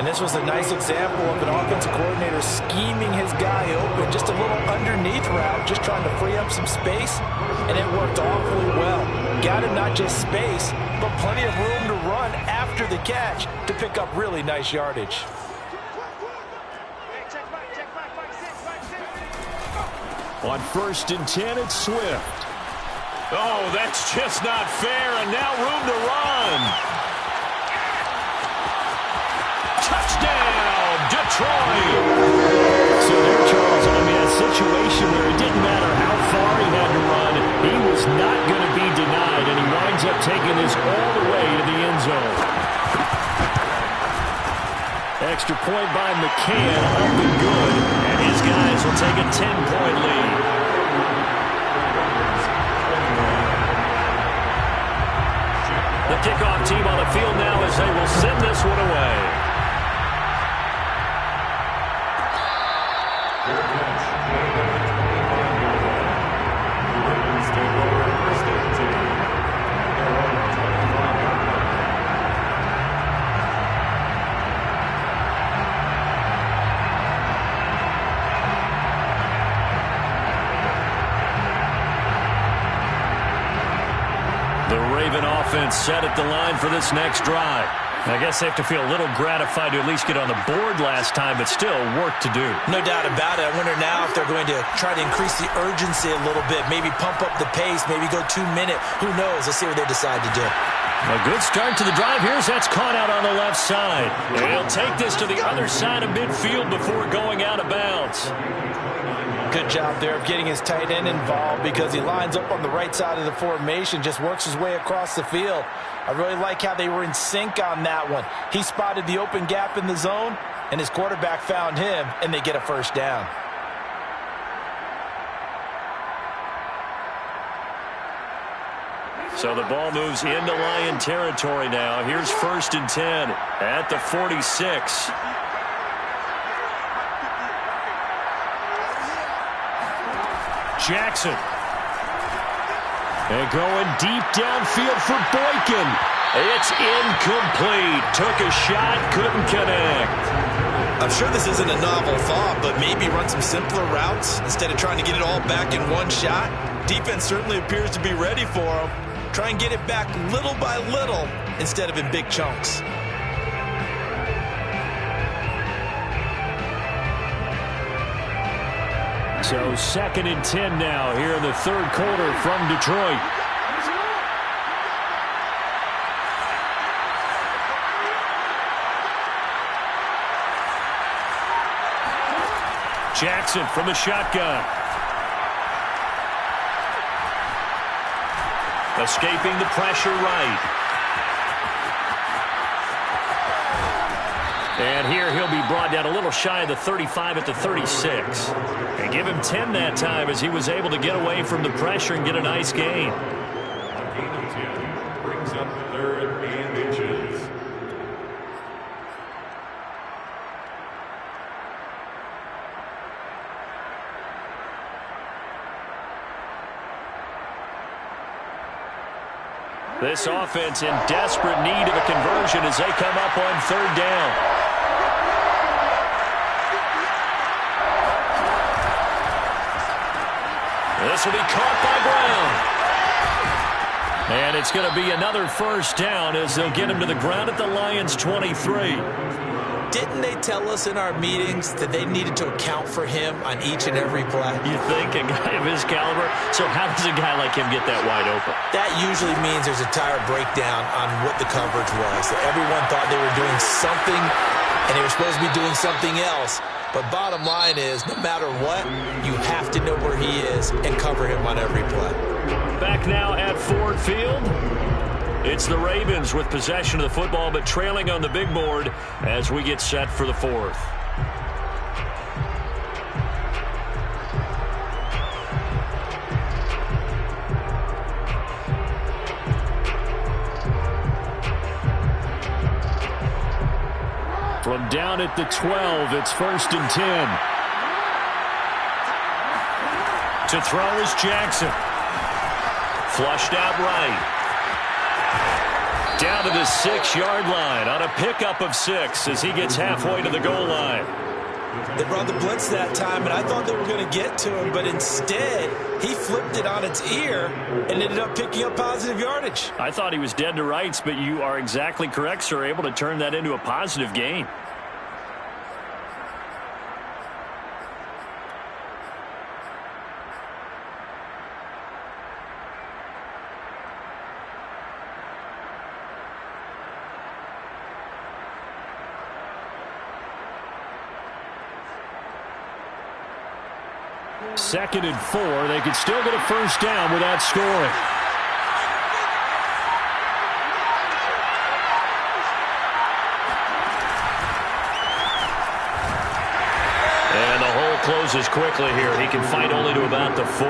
And this was a nice example of an offensive coordinator scheming his guy open. Just a little underneath route, just trying to free up some space, and it worked awfully well. Got him not just space, but plenty of room to run after the catch to pick up really nice yardage. On 1st and 10, it's Swift. Oh, that's just not fair, and now room to run. Touchdown, Detroit! So there, Charles, I mean, a situation where it didn't matter how far he had to run, he was not going to be denied, and he winds up taking this all the way to the end zone. Extra point by McCann, up and good. And his guys will take a 10-point lead. The kickoff team on the field now as they will send this one away. Offense set at the line for this next drive. I guess they have to feel a little gratified to at least get on the board last time, but still work to do. No doubt about it. I wonder now if they're going to try to increase the urgency a little bit, maybe pump up the pace, maybe go 2 minute. Who knows? Let's see what they decide to do. A good start to the drive. Here's that's caught out on the left side. And he'll take this to the other side of midfield before going out of bounds. Good job there of getting his tight end involved because he lines up on the right side of the formation, just works his way across the field. I really like how they were in sync on that one. He spotted the open gap in the zone, and his quarterback found him, and they get a first down. So the ball moves into Lion territory now. Here's 1st and 10 at the 46. Jackson. And going deep downfield for Boykin. It's incomplete. Took a shot, couldn't connect. I'm sure this isn't a novel thought, but maybe run some simpler routes instead of trying to get it all back in one shot. Defense certainly appears to be ready for him. Try and get it back little by little instead of in big chunks. So 2nd and 10 now here in the 3rd quarter from Detroit. Jackson from the shotgun. Escaping the pressure right. And here he'll be brought down a little shy of the 35 at the 36. And give him 10 that time as he was able to get away from the pressure and get a nice gain. A gain of 10 brings up 3rd and inches. This offense in desperate need of a conversion as they come up on 3rd down. This will be caught by Brown. And it's going to be another first down as they'll get him to the ground at the Lions' 23. Didn't they tell us in our meetings that they needed to account for him on each and every play? You think a guy of his caliber? So how does a guy like him get that wide open? That usually means there's a tire breakdown on what the coverage was. Everyone thought they were doing something, and they were supposed to be doing something else. But bottom line is, no matter what, you have to know where he is and cover him on every play. Back now at Ford Field. It's the Ravens with possession of the football, but trailing on the big board as we get set for the 4th. From down at the 12, it's 1st and 10. To throw is Jackson. Flushed out right. Down to the 6-yard line on a pickup of 6 as he gets halfway to the goal line. They brought the blitz that time, and I thought they were going to get to him, but instead he flipped it on its ear and ended up picking up positive yardage. I thought he was dead to rights, but you are exactly correct, sir, able to turn that into a positive gain. Second and 4. They could still get a first down without scoring. closes quickly here. He can fight only to about the 4.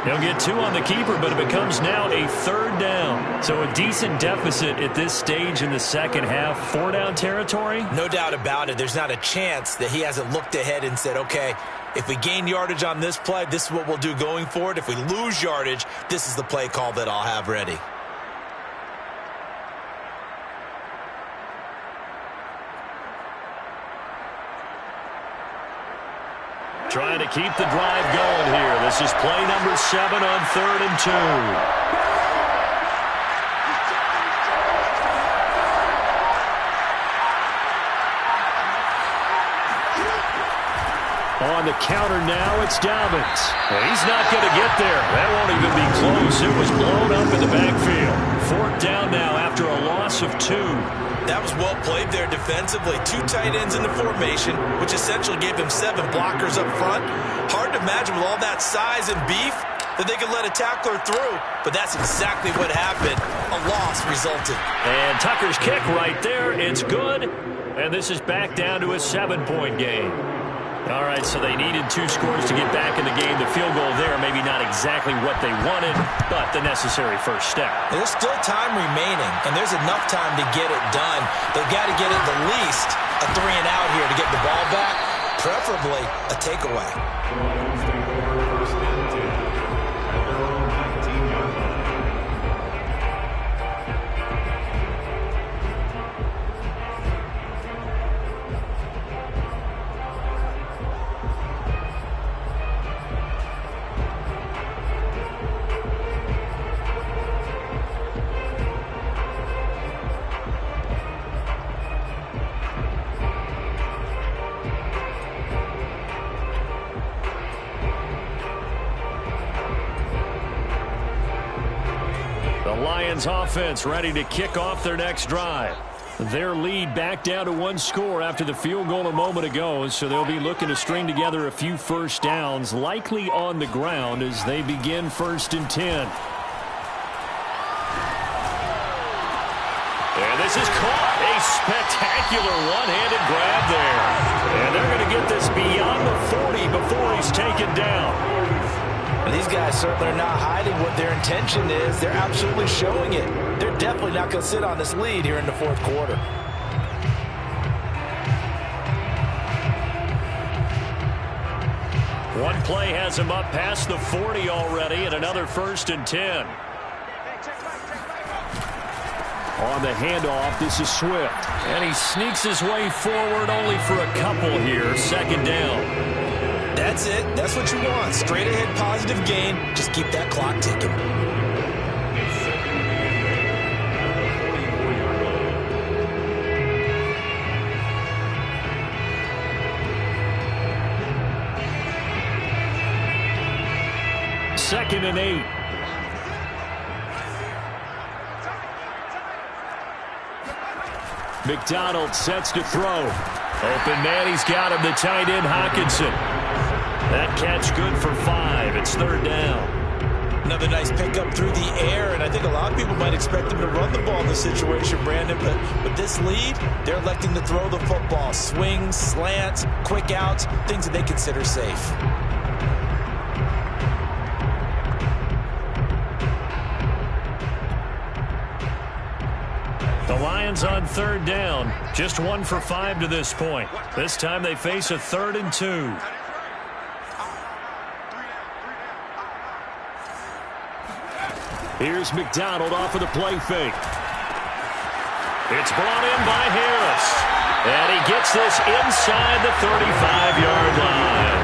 He'll get 2 on the keeper, but it becomes now a 3rd down. So a decent deficit at this stage in the second half. 4-down territory? No doubt about it. There's not a chance that he hasn't looked ahead and said, okay, if we gain yardage on this play, this is what we'll do going forward. If we lose yardage, this is the play call that I'll have ready. Trying to keep the drive going here. This is play number 7 on 3rd and 2. On the counter now, it's Dobbins. Well, he's not going to get there. That won't even be close. It was blown up in the backfield. 4th down now after a loss of 2. That was well played there defensively. 2 tight ends in the formation, which essentially gave him 7 blockers up front. Hard to imagine with all that size and beef that they could let a tackler through, but that's exactly what happened. A loss resulted. And Tucker's kick right there. It's good, and this is back down to a 7-point game. All right, so they needed 2 scores to get back in the game. The field goal there, maybe not exactly what they wanted, but the necessary first step. There's still time remaining, and there's enough time to get it done. They've got to get at the least a 3-and-out here to get the ball back, preferably a takeaway. Offense ready to kick off their next drive. Their lead back down to 1 score after the field goal a moment ago, so they'll be looking to string together a few first downs, likely on the ground as they begin 1st and 10. And this is caught. A spectacular one-handed grab there. And they're going to get this beyond the 40 before he's taken down. These guys certainly are not hiding what their intention is. They're absolutely showing it. They're definitely not going to sit on this lead here in the 4th quarter. One play has him up past the 40 already, and another 1st and 10. On the handoff, this is Swift. And he sneaks his way forward only for a couple here. 2nd down. That's it. That's what you want. Straight ahead positive gain. Just keep that clock ticking. Second and 8. McDonald sets to throw. Open man, he's got him, the tight end Hawkinson. That catch good for 5. It's 3rd down. Another nice pickup through the air, and I think a lot of people might expect them to run the ball in this situation, Brandon, but with this lead, they're electing to throw the football. Swings, slants, quick outs, things that they consider safe. The Lions on 3rd down. Just 1 for 5 to this point. This time they face a 3rd and 2. Here's McDonald off of the play fake. It's brought in by Harris. And he gets this inside the 35-yard line.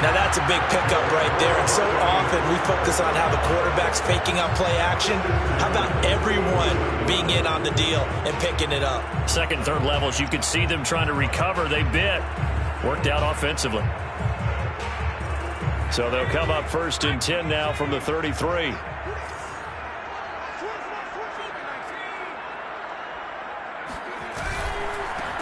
Now that's a big pickup right there, and so often we focus on how the quarterback's faking on play action. How about everyone being in on the deal and picking it up? 2nd, 3rd levels, you could see them trying to recover. They bit. Worked out offensively. So they'll come up 1st and 10 now from the 33.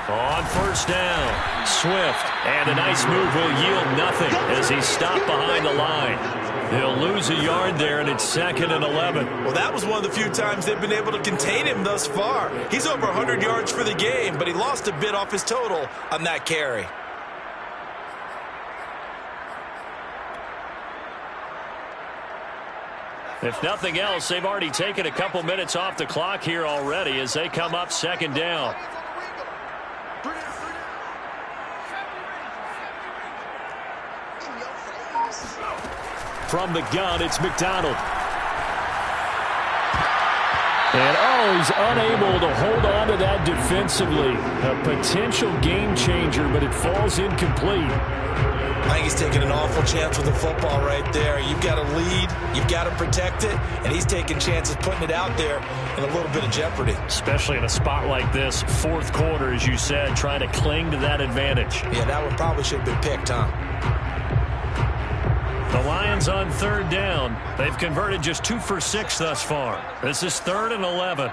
On 1st down, Swift, and a nice move will yield nothing as he's stopped behind the line. He'll lose a yard there, and it's 2nd and 11. Well, that was one of the few times they've been able to contain him thus far. He's over 100 yards for the game, but he lost a bit off his total on that carry. If nothing else, they've already taken a couple minutes off the clock here already as they come up second down. From the gun, it's McDonald. And he's unable to hold on to that defensively. A potential game changer, but it falls incomplete. I think he's taking an awful chance with the football right there. You've got to lead, you've got to protect it, and he's taking chances putting it out there in a little bit of jeopardy. Especially in a spot like this, fourth quarter, as you said, trying to cling to that advantage. Yeah, that one probably should have been picked, huh? The Lions on third down. They've converted just 2 for 6 thus far. This is 3rd and 11.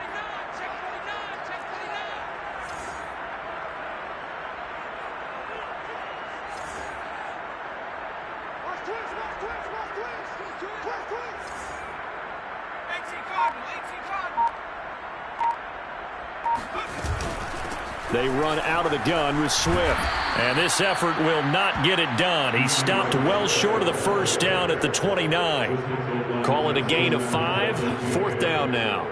They run out of the gun with Swift. And this effort will not get it done. He stopped well short of the first down at the 29. Call it a gain of 5. 4th down now.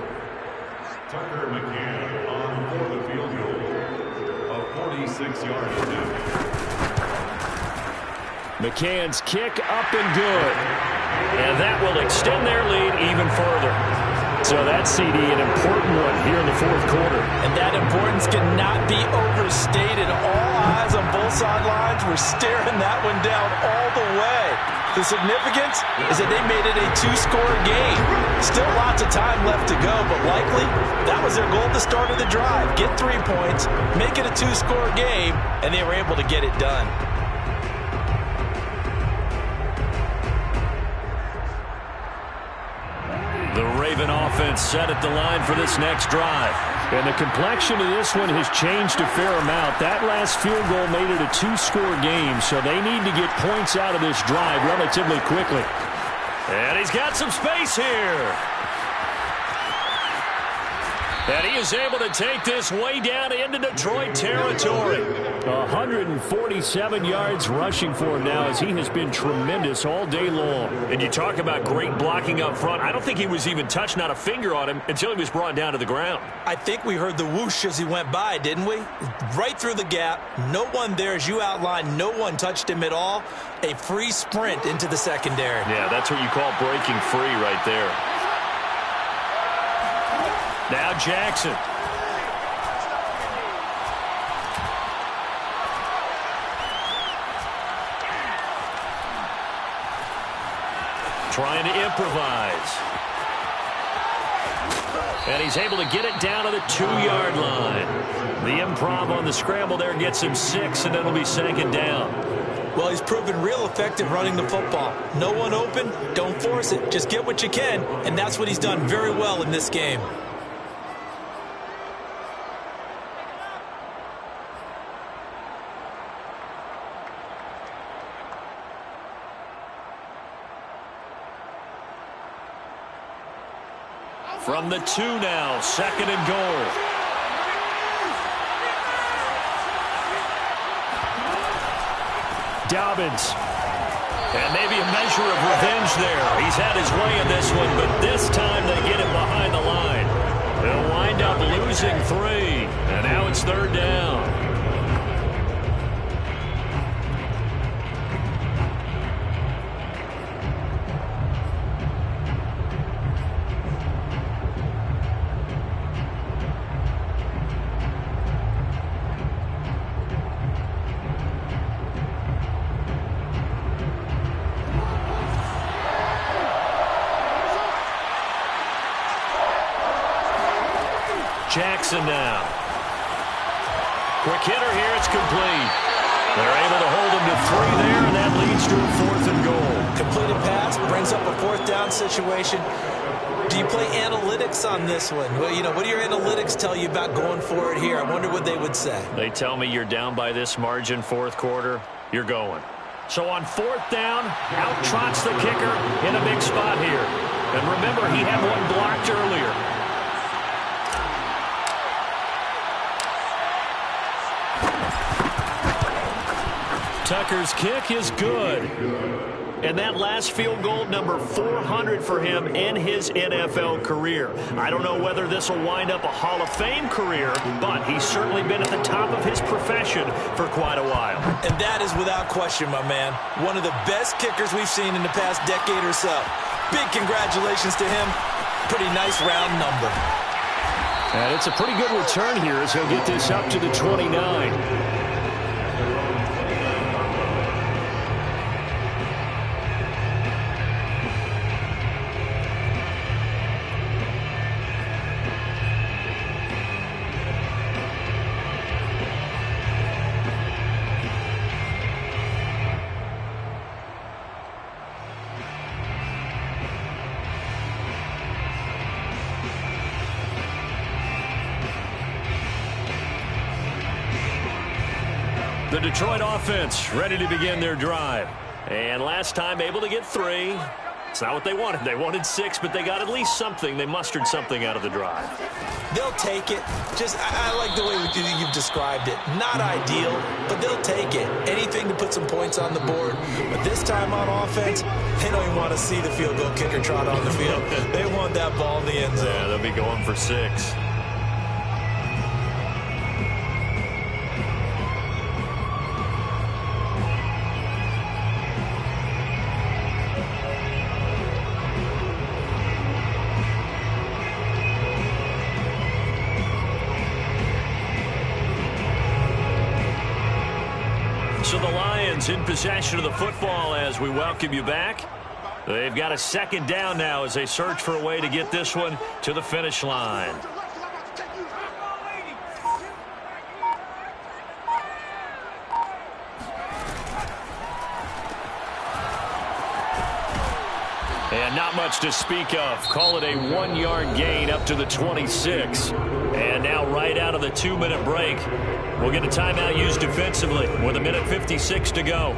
Tucker McCann on for the field goal of 46 yards. McCann's kick up and good. And that will extend their lead even further. So that CD, an important one here in the fourth quarter. And that importance cannot be overstated. All eyes on both sidelines were staring that one down all the way. The significance is that they made it a 2-score game. Still lots of time left to go, but likely that was their goal at the start of the drive. Get 3 points, make it a 2-score game, and they were able to get it done. The Raven offense set at the line for this next drive. And the complexion of this one has changed a fair amount. That last field goal made it a 2-score game, so they need to get points out of this drive relatively quickly. And he's got some space here. And he is able to take this way down into Detroit territory. 147 yards rushing for him now as he has been tremendous all day long. And you talk about great blocking up front. I don't think he was even touched, not a finger on him, until he was brought down to the ground. I think we heard the whoosh as he went by, didn't we? Right through the gap. No one there, as you outlined. No one touched him at all. A free sprint into the secondary. Yeah, that's what you call breaking free right there. Now Jackson. Trying to improvise. And he's able to get it down to the 2-yard line. The improv on the scramble there gets him 6, and it'll be 2nd down. Well, he's proven real effective running the football. No one open, don't force it. Just get what you can, and that's what he's done very well in this game. From the 2 now, 2nd and goal. Dobbins. And maybe a measure of revenge there. He's had his way in this one, but this time they get him behind the line. They'll wind up losing 3, and now it's 3rd down. Jackson now. Quick hitter here. It's complete. They're able to hold him to 3 there, and that leads to a 4th and goal. Completed pass brings up a 4th down situation. Do you play analytics on this one? Well, what do your analytics tell you about going for it here? I wonder what they would say. They tell me you're down by this margin, 4th quarter, you're going. So on 4th down, out trots the kicker in a big spot here. And remember, he had one blocked earlier. Tucker's kick is good. And that last field goal, number 400 for him in his NFL career. I don't know whether this will wind up a Hall of Fame career, but he's certainly been at the top of his profession for quite a while. And that is without question, my man. One of the best kickers we've seen in the past decade or so. Big congratulations to him. Pretty nice round number. And it's a pretty good return here as he'll get this up to the 29. The Detroit offense ready to begin their drive. And last time able to get 3. It's not what they wanted. They wanted 6, but they got at least something. They mustered something out of the drive. They'll take it. I like the way you've described it. Not ideal, but they'll take it. Anything to put some points on the board. But this time on offense, they don't even want to see the field goal kicker trot on the field. They want that ball in the end zone. Yeah, they'll be going for 6. So the Lions in possession of the football as we welcome you back. They've got a second down now as they search for a way to get this one to the finish line. And not much to speak of. Call it a 1-yard gain up to the 26. And now right out of the 2-minute break, we'll get a timeout used defensively with 1:56 to go.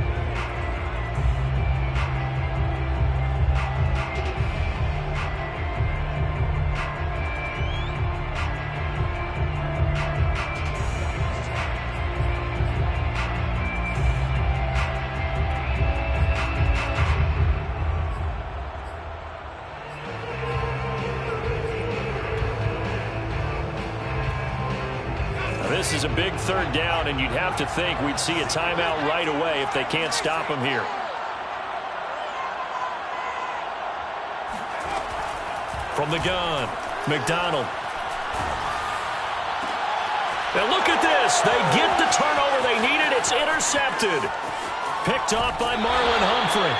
This is a big third down, and you'd have to think we'd see a timeout right away if they can't stop him here. From the gun, McDonald. Now look at this. They get the turnover they needed. It's intercepted. Picked off by Marlon Humphrey.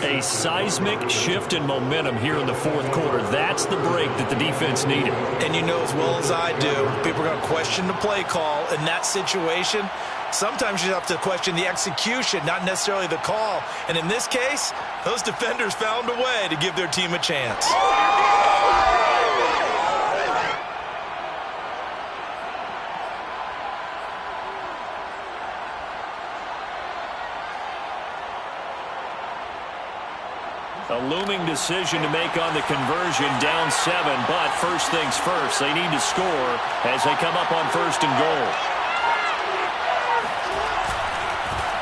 A seismic shift in momentum here in the fourth quarter. That's the break that the defense needed. And you know as well as I do, people are going to question the play call in that situation. Sometimes you have to question the execution, not necessarily the call. And in this case, those defenders found a way to give their team a chance. A looming decision to make on the conversion, down 7, but first things first, they need to score as they come up on 1st and goal.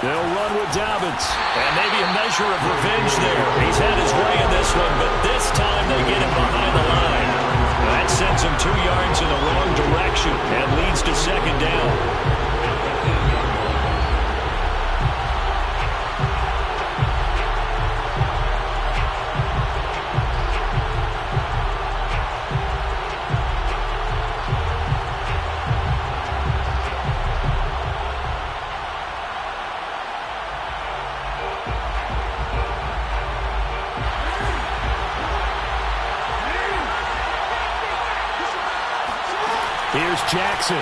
They'll run with Dobbins, and maybe a measure of revenge there. He's had his way in this one, but this time they get him behind the line. That sends him 2 yards in the wrong direction and leads to 2nd down. Here's Jackson.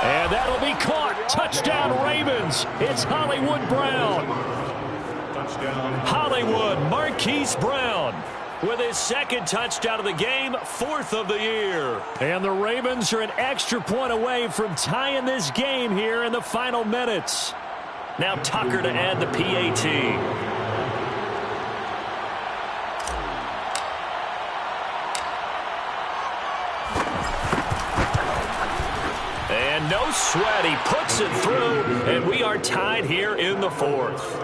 And that'll be caught. Touchdown Ravens. It's Hollywood Brown. Hollywood Marquise Brown with his 2nd touchdown of the game, 4th of the year. And the Ravens are an extra point away from tying this game here in the final minutes. Now Tucker to add the PAT. no sweat. He puts it through, and we are tied here in the fourth.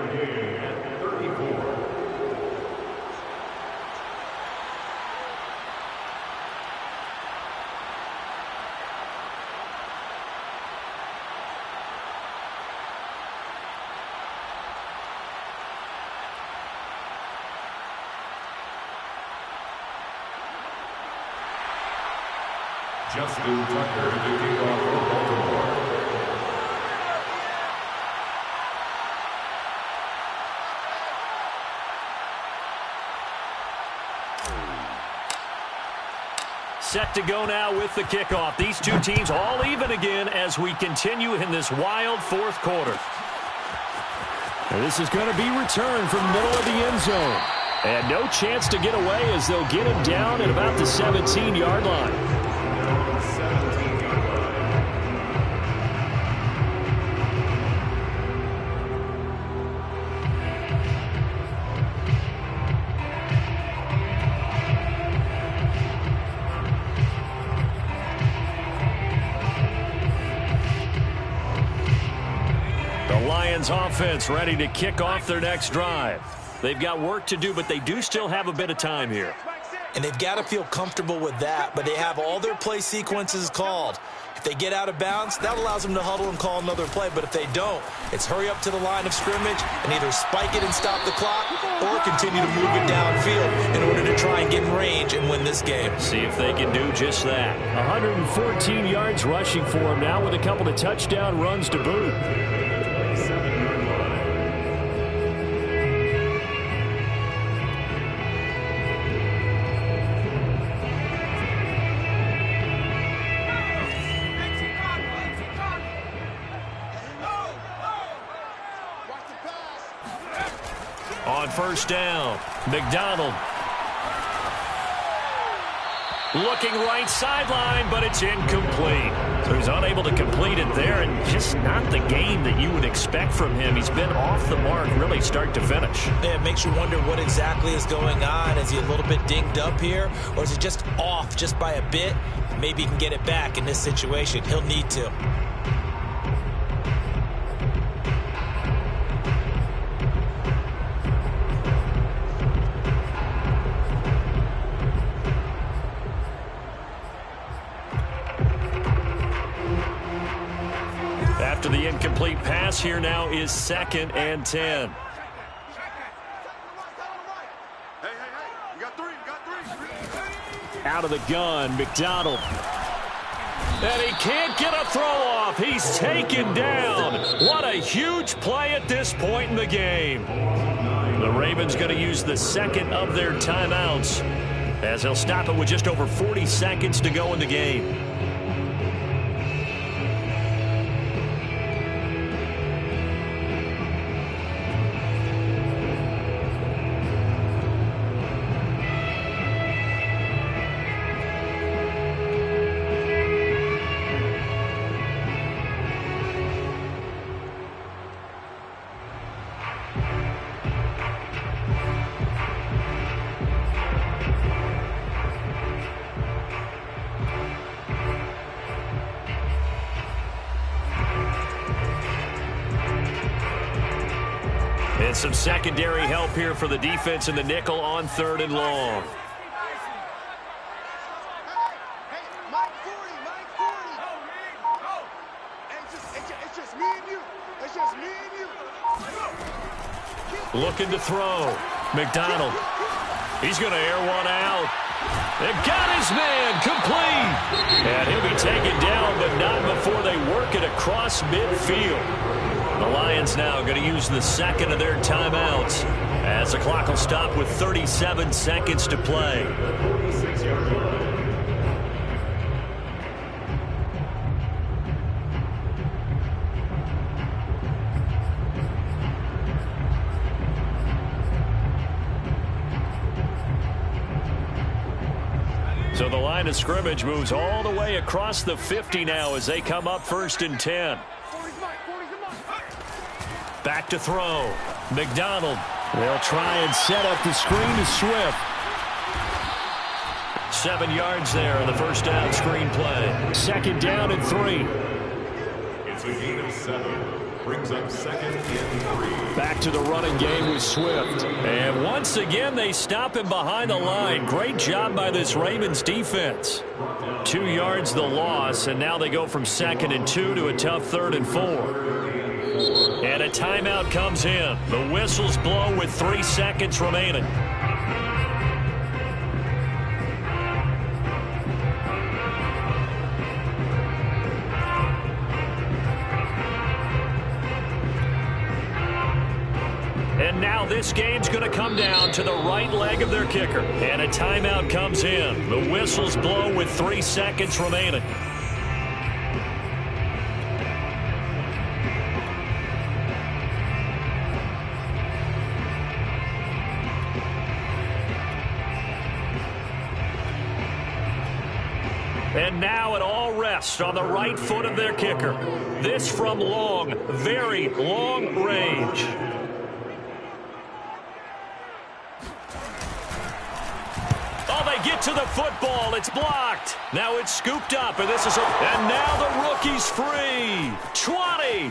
Justin Tucker to kick off for Baltimore. Set to go now with the kickoff. These two teams all even again as we continue in this wild fourth quarter. And this is going to be returned from the middle of the end zone. And no chance to get away as they'll get him down at about the 17-yard line. Offense ready to kick off their next drive. They've got work to do, but they do still have a bit of time here. And they've got to feel comfortable with that, but they have all their play sequences called. If they get out of bounds, that allows them to huddle and call another play, but if they don't, it's hurry up to the line of scrimmage and either spike it and stop the clock or continue to move it downfield in order to try and get in range and win this game. See if they can do just that. 114 yards rushing for him now with a couple of touchdown runs to boot. On first down, McDonald. Looking right sideline, but it's incomplete. So he's unable to complete it there, and just not the game that you would expect from him. He's been off the mark really start to finish. Yeah, it makes you wonder what exactly is going on. Is he a little bit dinged up here, or is it just off just by a bit? Maybe he can get it back in this situation. He'll need to. After the incomplete pass, here now is 2nd and 10. Out of the gun, McDonald. And he can't get a throw off. He's taken down. What a huge play at this point in the game. The Ravens going to use the second of their timeouts as they'll stop it with just over 40 seconds to go in the game. And some secondary help here for the defense in the nickel on 3rd and long. Looking to throw. McDonald. He's going to air one out. They've got his man complete. And he'll be taken down, but not before they work it across midfield. The Lions now going to use the second of their timeouts as the clock will stop with 37 seconds to play. So the line of scrimmage moves all the way across the 50 now as they come up 1st and 10. Back to throw. McDonald. They'll try and set up the screen to Swift. 7 yards there on the first down screen play. 2nd down and 3. It's a gain of 7. Brings up 2nd and 3. Back to the running game with Swift. And once again, they stop him behind the line. Great job by this Ravens defense. 2 yards the loss, and now they go from 2nd and 2 to a tough 3rd and 4. And a timeout comes in. The whistles blow with 3 seconds remaining. And now this game's going to come down to the right leg of their kicker. And a timeout comes in. The whistles blow with 3 seconds remaining. And now it all rests on the right foot of their kicker. This from long, very long range. Get to the football. It's blocked. Now it's scooped up, and this is and now the rookie's free. 20.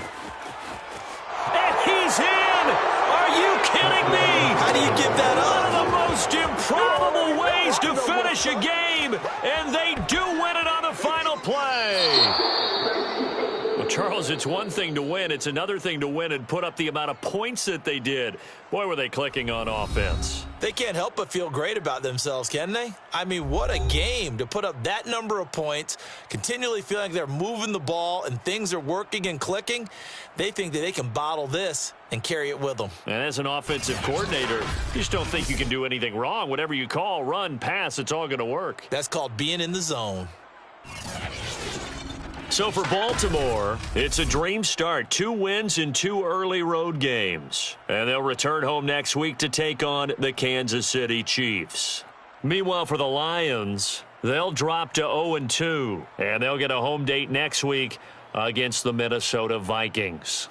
And he's in. Are you kidding me? How do you give that up? One of the most improbable ways to finish a game, and they do win it on the final play. Well, Charles, it's one thing to win. It's another thing to win and put up the amount of points that they did. Boy, were they clicking on offense. They can't help but feel great about themselves, can they? I mean, what a game to put up that number of points, continually feeling like they're moving the ball and things are working and clicking. They think that they can bottle this and carry it with them. And as an offensive coordinator, you just don't think you can do anything wrong. Whatever you call, run, pass, it's all going to work. That's called being in the zone. So for Baltimore, it's a dream start. 2 wins in 2 early road games. And they'll return home next week to take on the Kansas City Chiefs. Meanwhile, for the Lions, they'll drop to 0-2. And they'll get a home date next week against the Minnesota Vikings.